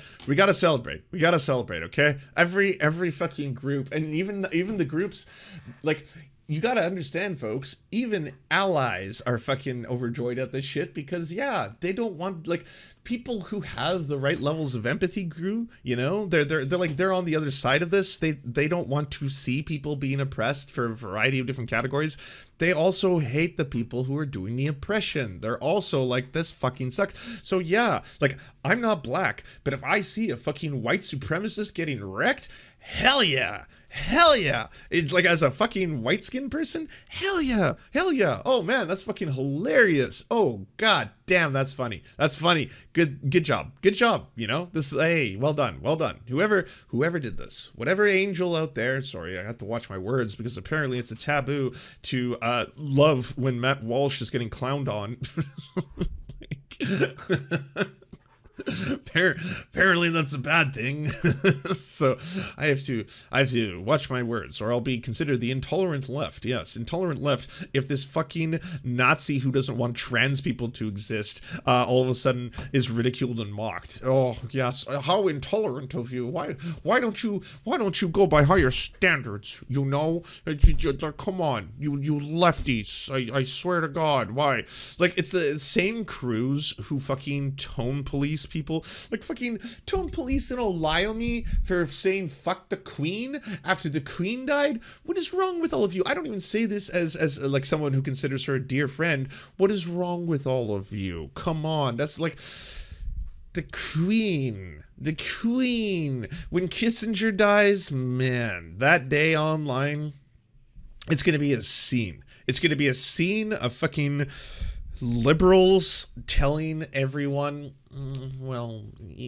celebrate. We gotta celebrate, okay? Every fucking group, and even the groups, like, you gotta understand, folks, even allies are fucking overjoyed at this shit because, yeah, they don't want, like, people who have the right levels of empathy grew, you know, they're on the other side of this. They don't want to see people being oppressed for a variety of different categories. They also hate the people who are doing the oppression. They're also like, this fucking sucks. So yeah, like, I'm not black, but if I see a fucking white supremacist getting wrecked, hell yeah. Hell yeah. It's like, as a fucking white skinned person, hell yeah. Hell yeah. Oh man, that's fucking hilarious. Oh god damn, that's funny. That's funny. Good job. Good job. You know, this is, hey, well done. Well done. Whoever did this, whatever angel out there, sorry, I have to watch my words because apparently it's a taboo to love when Matt Walsh is getting clowned on. Apparently that's a bad thing. So I have to watch my words, or I'll be considered the intolerant left. Yes, intolerant left. If this fucking Nazi who doesn't want trans people to exist all of a sudden is ridiculed and mocked. Oh yes, how intolerant of you. Why don't you go by higher standards? You know, come on, you lefties. I swear to God, why? Like, it's the same crews who fucking tone police people, like fucking tone police and Oliomi for saying fuck the queen after the queen died. What is wrong with all of you? I don't even say this as like someone who considers her a dear friend. What is wrong with all of you? Come on, that's like the queen. When Kissinger dies, man, that day online, it's gonna be a scene. It's gonna be a scene of fucking liberals telling everyone, well,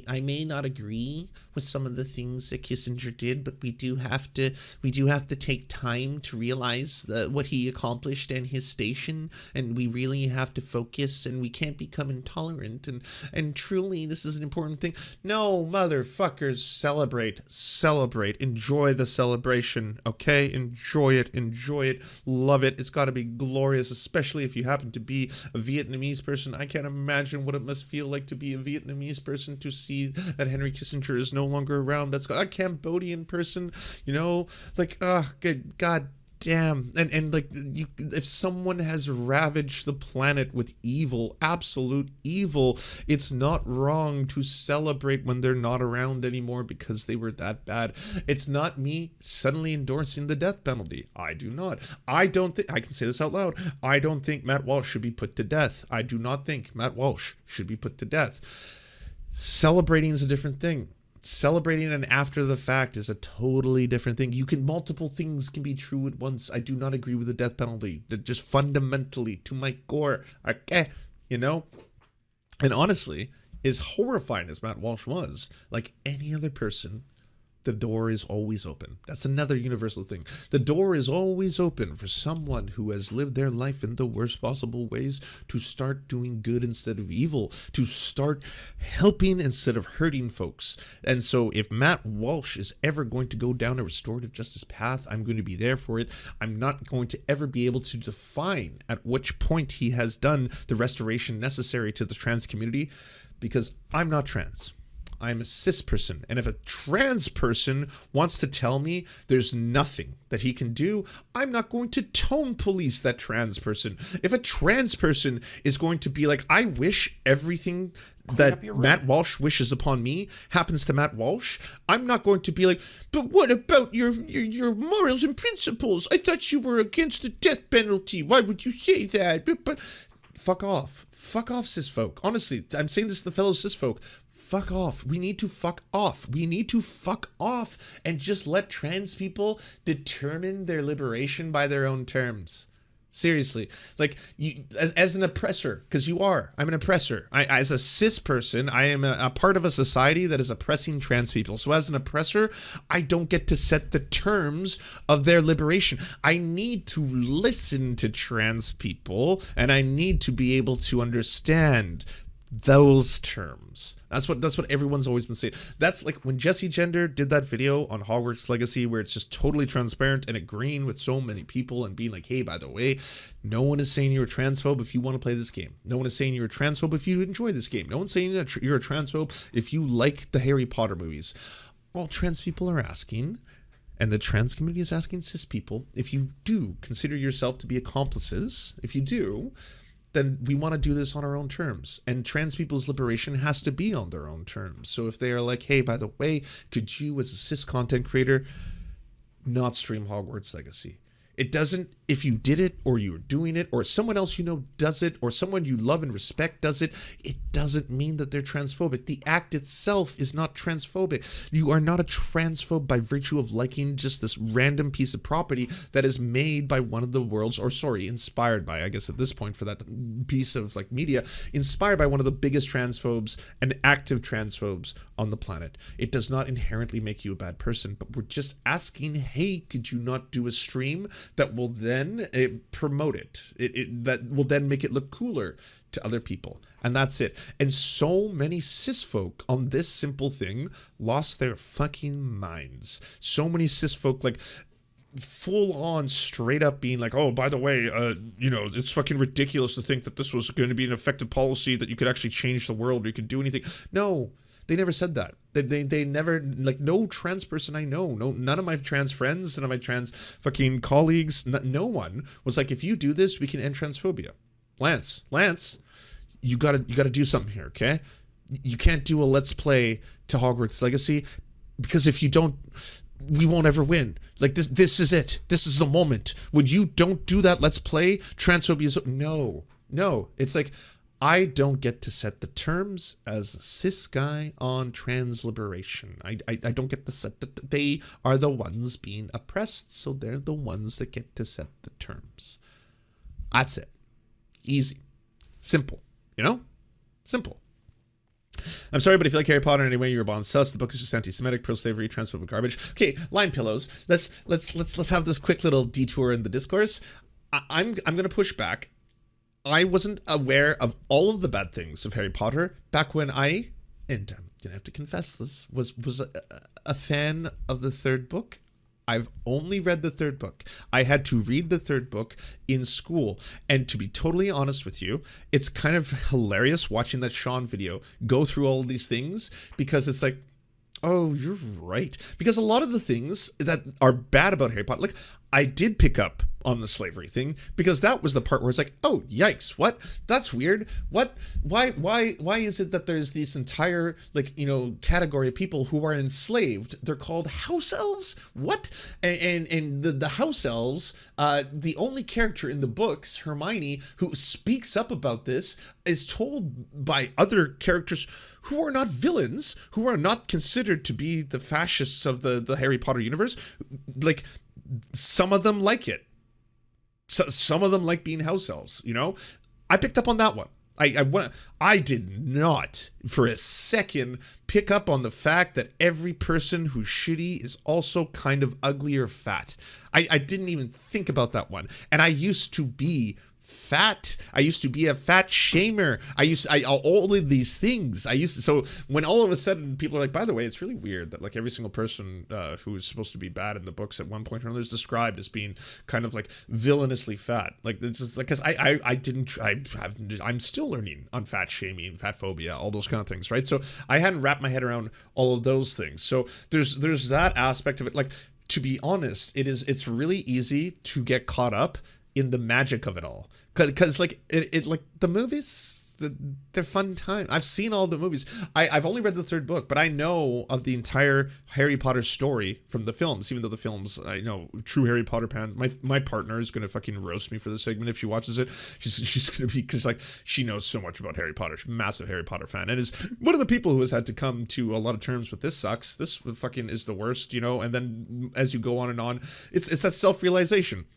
I may not agree with some of the things that Kissinger did, but we do have to take time to realize what he accomplished and his station, and we really have to focus, and we can't become intolerant, and truly this is an important thing. No, motherfuckers, celebrate, enjoy the celebration, okay? Enjoy it, love it. It's got to be glorious, especially if you happen to be a Vietnamese person. I can't imagine what it must feel like to be a Vietnamese person, to see that Henry Kissinger is no longer around. That's a Cambodian person, you know, like, good god damn. And like, if someone has ravaged the planet with evil, absolute evil, it's not wrong to celebrate when they're not around anymore because they were that bad. It's not me suddenly endorsing the death penalty. I do not. I don't think, I can say this out loud, I don't think Matt Walsh should be put to death. I do not think Matt Walsh should be put to death. Celebrating is a different thing. Celebrating and after the fact is a totally different thing. Multiple things can be true at once. I do not agree with the death penalty. Just fundamentally, to my core, okay, you know? And honestly, as horrifying as Matt Walsh was, like any other person, the door is always open. That's another universal thing. The door is always open for someone who has lived their life in the worst possible ways to start doing good instead of evil, to start helping instead of hurting folks. And so if Matt Walsh is ever going to go down a restorative justice path, I'm going to be there for it. I'm not going to ever be able to define at which point he has done the restoration necessary to the trans community, because I'm not trans. I'm a cis person. And if a trans person wants to tell me there's nothing that he can do, I'm not going to tone police that trans person. If a trans person is going to be like, I wish everything that Matt Walsh wishes upon me happens to Matt Walsh, I'm not going to be like, but what about your morals and principles? I thought you were against the death penalty. Why would you say that? But fuck off. Fuck off, cis folk. Honestly, I'm saying this to the fellow cis folk. Fuck off. We need to fuck off. We need to fuck off and just let trans people determine their liberation by their own terms. Seriously, like, you as an oppressor, because you are. I'm an oppressor. As a cis person, I am a part of a society that is oppressing trans people. So as an oppressor, I don't get to set the terms of their liberation. I need to listen to trans people, and I need to be able to understand those terms. That's what everyone's always been saying. That's like when Jesse Gender did that video on Hogwarts Legacy where it's just totally transparent and agreeing with so many people and being like, hey, by the way, no one is saying you're a transphobe if you want to play this game. No one is saying you're a transphobe if you enjoy this game. No one's saying that you're a transphobe if you like the Harry Potter movies. All trans people are asking, and the trans community is asking cis people, if you do consider yourself to be accomplices, if you do, then we want to do this on our own terms. And trans people's liberation has to be on their own terms. So if they are like, hey, by the way, could you as a cis content creator not stream Hogwarts Legacy? It doesn't, if you did it or you're doing it or someone else you know does it or someone you love and respect does it, it doesn't mean that they're transphobic. The act itself is not transphobic. You are not a transphobe by virtue of liking just this random piece of property that is made by one of the world's, or sorry, inspired by, I guess at this point for that piece of like media, inspired by one of the biggest transphobes and active transphobes on the planet. It does not inherently make you a bad person, but we're just asking, hey, could you not do a stream that will then promote it, that will then make it look cooler to other people? And that's it. And so many cis folk on this simple thing lost their fucking minds. So many cis folk, like, full on straight up being like, oh, by the way, it's fucking ridiculous to think that this was going to be an effective policy, that you could actually change the world or you could do anything. No, they never said that. They never, like, no trans person I know, none of my trans friends, none of my trans fucking colleagues, no one was like, if you do this, we can end transphobia. Lance, you gotta do something here, okay? You can't do a let's play to Hogwarts Legacy, because if you don't, we won't ever win. Like, this is it. This is the moment. When you don't do that let's play, transphobia is, no. It's like, I don't get to set the terms as a cis guy on trans liberation. I don't get to set that. They are the ones being oppressed, so they're the ones that get to set the terms. That's it. Easy. Simple. Simple. I'm sorry, but if you like Harry Potter in any way, you're born sus. The book is just anti-Semitic, pro-slavery, transphobic garbage. Okay, line pillows. Let's have this quick little detour in the discourse. I'm gonna push back. I wasn't aware of all of the bad things of Harry Potter back when I, and I'm gonna have to confess this, was a fan of the third book. I've only read the third book. I had to read the third book in school. And to be totally honest with you, it's kind of hilarious watching that Sean video go through all of these things, because it's like, oh, you're right. Because a lot of the things that are bad about Harry Potter, like, I did pick up on the slavery thing, because that was the part where it's like, oh, yikes, what? That's weird. What? Why is it that there's this entire, like, category of people who are enslaved? They're called house elves? What? And the house elves, the only character in the books, Hermione, who speaks up about this, is told by other characters who are not villains, who are not considered to be the fascists of the Harry Potter universe. Like, some of them like it. So, some of them like being house elves, I picked up on that one. I did not for a second pick up on the fact that every person who's shitty is also kind of ugly or fat. I didn't even think about that one. And I used to be fat. I used to be a fat shamer. All of these things. So when all of a sudden people are like, by the way, it's really weird that like every single person who is supposed to be bad in the books at one point or another is described as being kind of like villainously fat. Like this is like, because I'm still learning on fat shaming, fat phobia, all those kind of things, right? So I hadn't wrapped my head around all of those things. So there's that aspect of it. Like, to be honest, it's really easy to get caught up in the magic of it all, because like it like the movies, they're fun time. I've seen all the movies. I've only read the third book, but I know of the entire Harry Potter story from the films, even though the films, I know true Harry Potter fans, my partner is going to fucking roast me for this segment if she watches it. She's going to be, because like she knows so much about Harry Potter. She's a massive Harry Potter fan, and is one of the people who has had to come to a lot of terms with this sucks. This fucking is the worst, and then as you go on and on, it's that self-realization.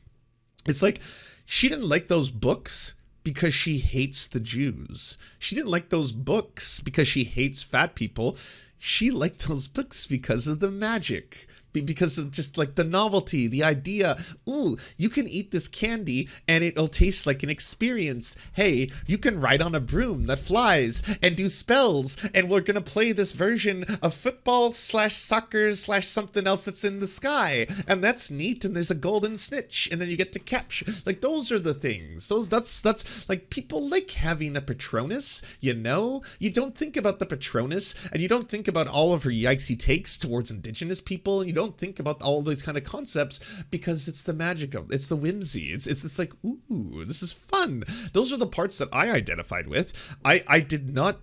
It's like, she didn't like those books because she hates the Jews. She didn't like those books because she hates fat people. She liked those books because of the magic. Because of just like the novelty, the idea, ooh, you can eat this candy and it'll taste like an experience. Hey, you can ride on a broom that flies and do spells, and we're gonna play this version of football / soccer / something else that's in the sky, and that's neat, and there's a golden snitch, and then you get to capture. Like, those are the things. That's like, people like having a Patronus, You don't think about the Patronus, and you don't think about all of her yikesy takes towards indigenous people, and you don't think about all these kind of concepts, because it's the magic of it's the whimsy. It's like, ooh, this is fun. Those are the parts that I identified with. I did not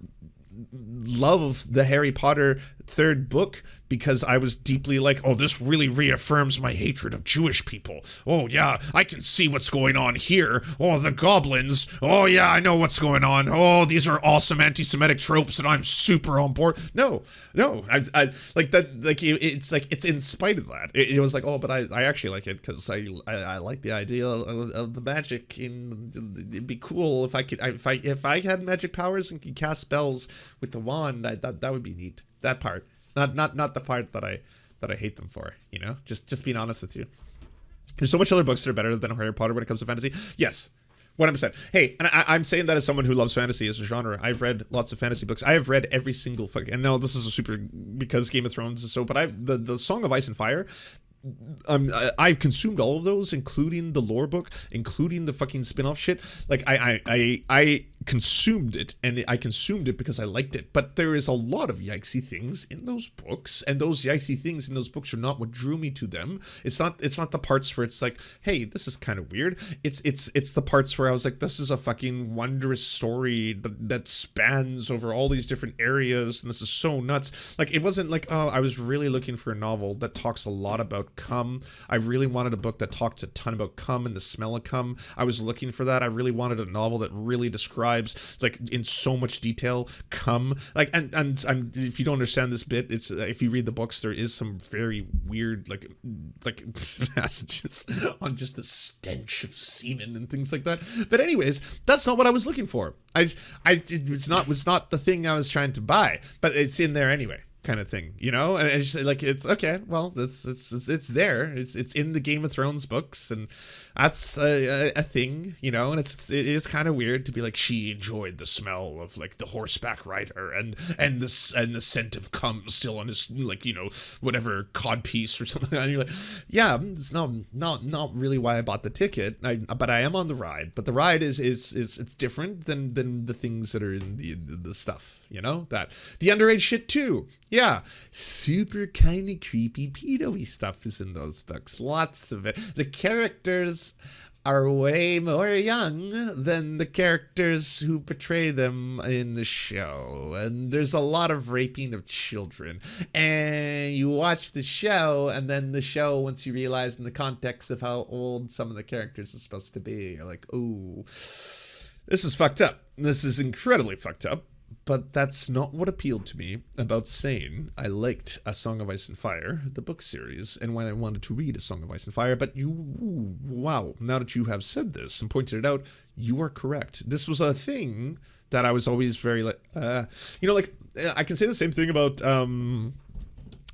love the Harry Potter third book because I was deeply like, oh, this really reaffirms my hatred of Jewish people. Oh yeah, I can see what's going on here. Oh, the goblins. Oh yeah, I know what's going on. Oh, these are awesome anti-Semitic tropes, and I'm super on board. No, I like that. Like, it's like, it's in spite of that. It was like, oh, but I actually like it because I like the idea of the magic, and it'd be cool if I could, if I had magic powers and could cast spells with the wand. That would be neat. That part, not the part that I hate them for. Just being honest with you. There's so much other books that are better than Harry Potter when it comes to fantasy. Yes, 100%. Hey, and I'm saying that as someone who loves fantasy as a genre. I've read lots of fantasy books. I have read every single fucking. And no, this is a super, because Game of Thrones is so. But the Song of Ice and Fire. I've consumed all of those, including the lore book, including the fucking spin-off shit. Like, I consumed it, and I consumed it because I liked it. But there is a lot of yikesy things in those books, and those yikesy things in those books are not what drew me to them. It's not the parts where it's like, hey, this is kind of weird. It's the parts where I was like, this is a fucking wondrous story that spans over all these different areas, and this is so nuts. Like, it wasn't like, oh, I was really looking for a novel that talks a lot about cum. I really wanted a book that talked a ton about cum and the smell of cum. I was looking for that. I really wanted a novel that really describes, like, in so much detail, cum. Like, and if you don't understand this bit, it's if you read the books, there is some very weird like passages on just the stench of semen and things like that. But anyways, that's not what I was looking for. It was not the thing I was trying to buy, but it's in there anyway. Kind of thing, and it's just like, it's okay, well, it's there, it's in the Game of Thrones books, and that's a thing, and it is kind of weird to be like, she enjoyed the smell of like the horseback rider and the scent of cum still on his, like, whatever codpiece or something, and you're like, yeah, it's not really why I bought the ticket. But I am on the ride, but the ride is it's different than the things that are in the stuff, that the underage shit too. Yeah, super kind of creepy pedo-y stuff is in those books. Lots of it. The characters are way more young than the characters who portray them in the show. And there's a lot of raping of children. And you watch the show, and then the show, once you realize in the context of how old some of the characters are supposed to be, you're like, ooh, this is fucked up. This is incredibly fucked up. But that's not what appealed to me about saying I liked A Song of Ice and Fire, the book series, and when I wanted to read A Song of Ice and Fire. But wow, now that you have said this and pointed it out, you are correct. This was a thing that I was always very like, I can say the same thing about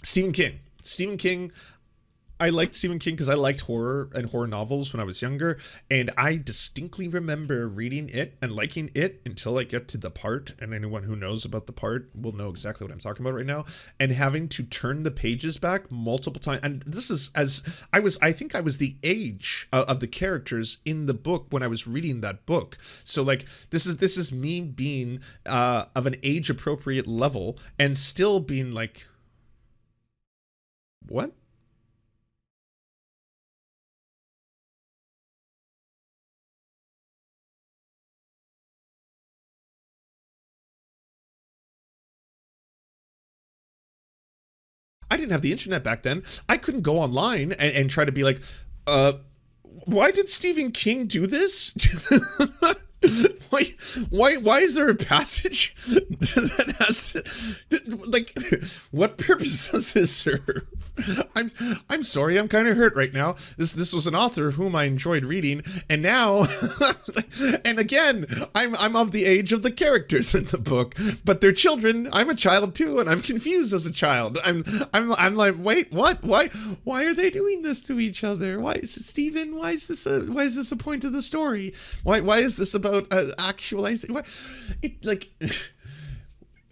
Stephen King. Stephen King, I liked Stephen King because I liked horror and horror novels when I was younger, and I distinctly remember reading it and liking it until I get to the part, and anyone who knows about the part will know exactly what I'm talking about right now, and having to turn the pages back multiple times. And this is I think I was the age of the characters in the book when I was reading that book. So like this is me being of an age appropriate level and still being like, what? I didn't have the internet back then. I couldn't go online and try to be like, why did Stephen King do this? Why is there a passage that has like, what purpose does this serve? I'm sorry, I'm kind of hurt right now. This was an author whom I enjoyed reading, and now and again, I'm of the age of the characters in the book, but they're children. I'm a child too, and I'm confused as a child. I'm like, wait, what? Why are they doing this to each other? Why is Stephen? Why is this a point of the story? Why is this about actualizing?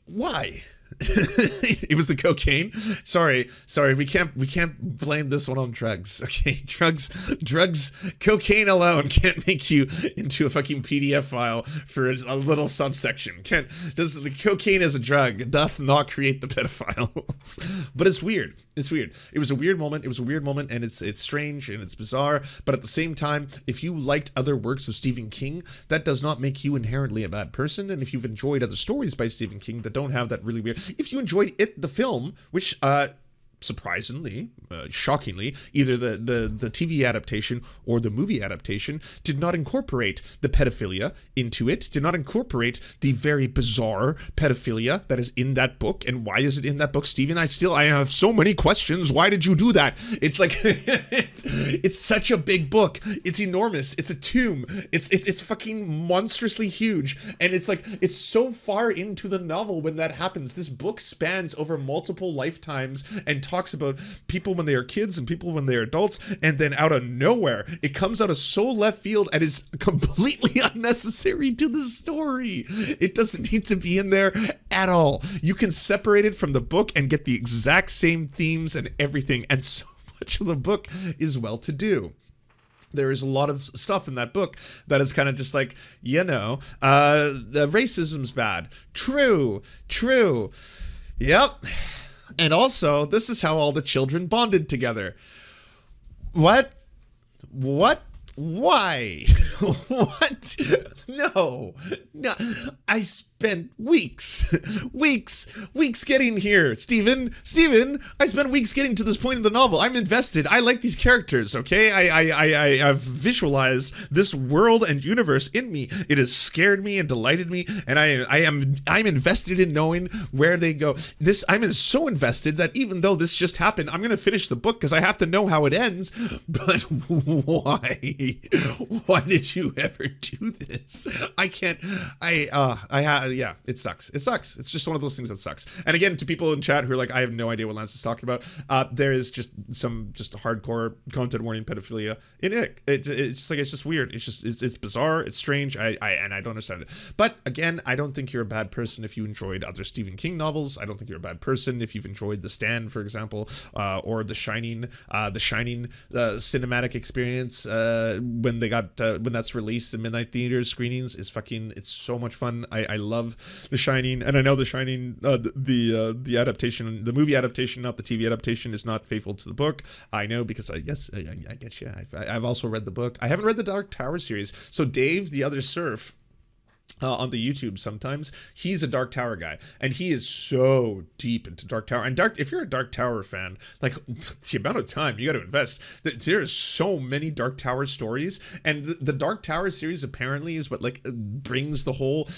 Why? It was the cocaine. Sorry, we can't blame this one on drugs. Okay, drugs, cocaine alone can't make you into a fucking PDF file for a little subsection. Does the cocaine as a drug doth not create the pedophiles? But it's weird. It was a weird moment, and it's strange and it's bizarre, but at the same time, if you liked other works of Stephen King, that does not make you inherently a bad person. And if you've enjoyed other stories by Stephen King that don't have that really weird, if you enjoyed it, the film, which surprisingly, shockingly, either the TV adaptation or the movie adaptation did not incorporate the pedophilia into it, did not incorporate the very bizarre pedophilia that is in that book. And why is it in that book, Stephen? I have so many questions. Why did you do that? It's like, it's such a big book. It's enormous. It's a tomb. It's fucking monstrously huge. And it's like, it's so far into the novel when that happens. This book spans over multiple lifetimes and talks about people when they are kids and people when they are adults, and then out of nowhere it comes out of so left field and is completely unnecessary to the story. It doesn't need to be in there at all. You can separate it from the book and get the exact same themes and everything, and so much of the book is well to do. There is a lot of stuff in that book that is kind of just like, the racism's bad. True. Yep. And also, this is how all the children bonded together. What? Why? What? No. I spent weeks getting here. Steven, I spent weeks getting to this point in the novel. I'm invested. I like these characters, okay? I've visualized this world and universe in me. It has scared me and delighted me, and I'm invested in knowing where they go. I'm so invested that even though this just happened, I'm gonna finish the book because I have to know how it ends. But why? Why did you ever do this? Yeah, it sucks. It's just one of those things that sucks. And again, to people in chat who are like, I have no idea what Lance is talking about, there is just hardcore content warning pedophilia in it. It's just weird. It's bizarre. It's strange. I don't understand it. But again, I don't think you're a bad person if you enjoyed other Stephen King novels. I don't think you're a bad person if you've enjoyed The Stand, for example, or The Shining. The Shining cinematic experience when that's released in midnight theaters screenings is it's so much fun. I love The Shining, and I know The Shining, the adaptation, the movie adaptation, not the TV adaptation, is not faithful to the book. I know because I get you. I've also read the book. I haven't read the Dark Tower series. So Dave, the other Serf, on the YouTube sometimes, he's a Dark Tower guy, and he is so deep into Dark Tower. And if you're a Dark Tower fan, like, the amount of time you got to invest, there's so many Dark Tower stories, and the Dark Tower series apparently is what brings the whole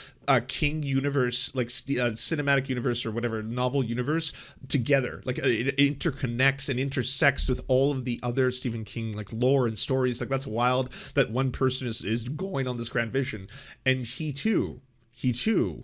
King universe, cinematic universe or whatever, novel universe together. It interconnects and intersects with all of the other Stephen King lore and stories. That's wild that one person is going on this grand vision, and he too,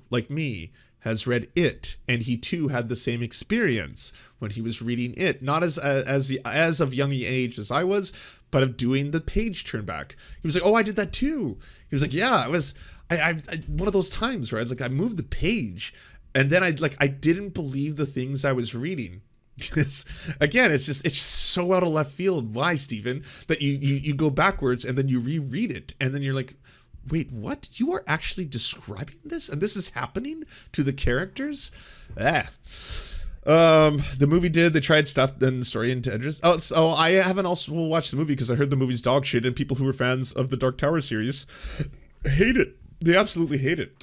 like me, has read it, and he too had the same experience when he was reading it, not as of young age as I was, but of doing the page turn back. He was like, "Oh, I did that too." He was like, "Yeah, it was I one of those times where I moved the page, and then I didn't believe the things I was reading." Because again, it's just so out of left field. Why, Stephen, that you go backwards and then you reread it, and then you're like, wait, what? You are actually describing this, and this is happening to the characters? The movie they tried stuff, then the story into edges. Oh, so I haven't also watched the movie because I heard the movie's dog shit, and people who were fans of the Dark Tower series hate it. They absolutely hate it.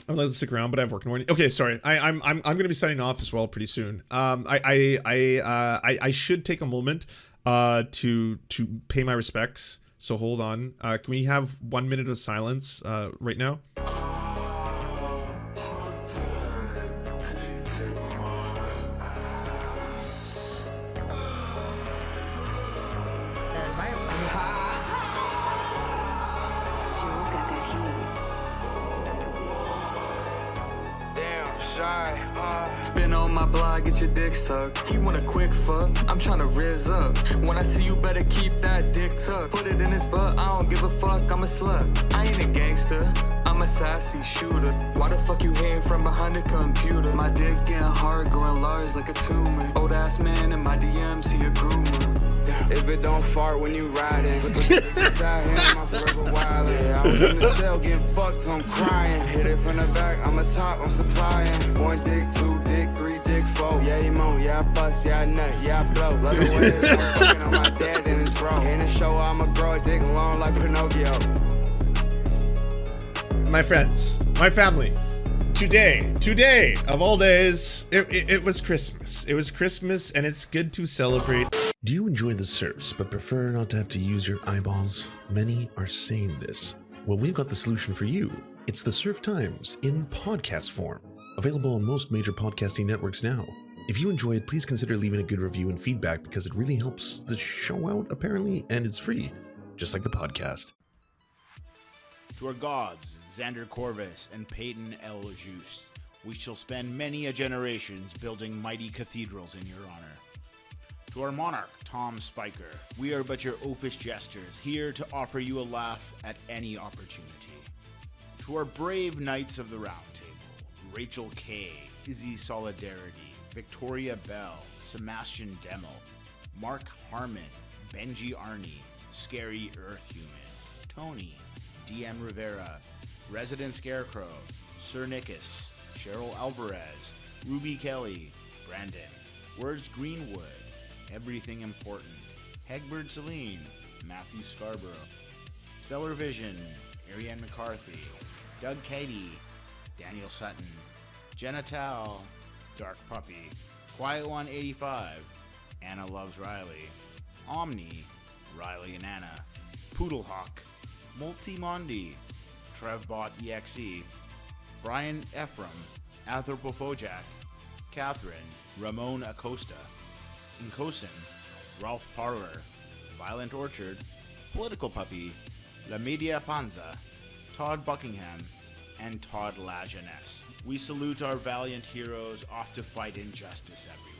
I'm allowed to stick around, but I have work in the morning. Okay, sorry. I'm gonna be signing off as well pretty soon. I should take a moment to pay my respects. So hold on. Can we have 1 minute of silence right now? Spin on my blog, get your dick sucked. He want a quick fuck, I'm tryna rizz up. When I see you, better keep that dick tucked. Put it in his butt, I don't give a fuck, I'm a slut. I ain't a gangster, I'm a sassy shooter. Why the fuck you hating from behind the computer? My dick getting hard, growing large like a tumor. Old ass man in my DMs, he a groomer. If it don't fart when you riding, put the niggas out here, I'm forever wildin'. Yeah, I was in the cell getting fucked, so I'm crying. Hit it from the back, I'm a top, I'm supplying. 1 dick, 2 dick, 3 dick, 4. Yeah, you moan, yeah, I bust, yeah, I nut, yeah, I blow. Love the way it's fucking on my dad and his bro. In the show, I'ma grow a dick long like Pinocchio. My friends, my family, today of all days, it was Christmas. It was Christmas, and it's good to celebrate. Do you enjoy the Serfs but prefer not to have to use your eyeballs? Many are saying this. Well, we've got the solution for you. It's the Serf Times in podcast form. Available on most major podcasting networks now. If you enjoy it, please consider leaving a good review and feedback because it really helps the show out, apparently, and it's free, just like the podcast. To our gods, Xander Corvus and Peyton L. Juste, we shall spend many a generations building mighty cathedrals in your honor. To our monarch, Tom Spiker, we are but your oafish jesters, here to offer you a laugh at any opportunity. To our brave knights of the Round Table, Rachel K., Izzy Solidarity, Victoria Bell, Sebastian Demo, Mark Harmon, Benji Arney, Scary Earth Human, Tony, DM Rivera, Resident Scarecrow, Sir Nickus, Cheryl Alvarez, Ruby Kelly, Brandon, Words Greenwood, Everything Important, Hegbert Celine, Matthew Scarborough, Stellar Vision, Ariane McCarthy, Doug Cady, Daniel Sutton, Jenna Tao, Dark Puppy, Quiet One 85, Anna Loves Riley, Omni, Riley and Anna, Poodlehawk, Multimondi, Trevbot EXE, Brian Ephraim, Anthropophojak, Catherine, Ramon Acosta, Nkosin, Ralph Parler, Violent Orchard, Political Puppy, La Media Panza, Todd Buckingham, and Todd La Jeunesse. We salute our valiant heroes off to fight injustice everywhere.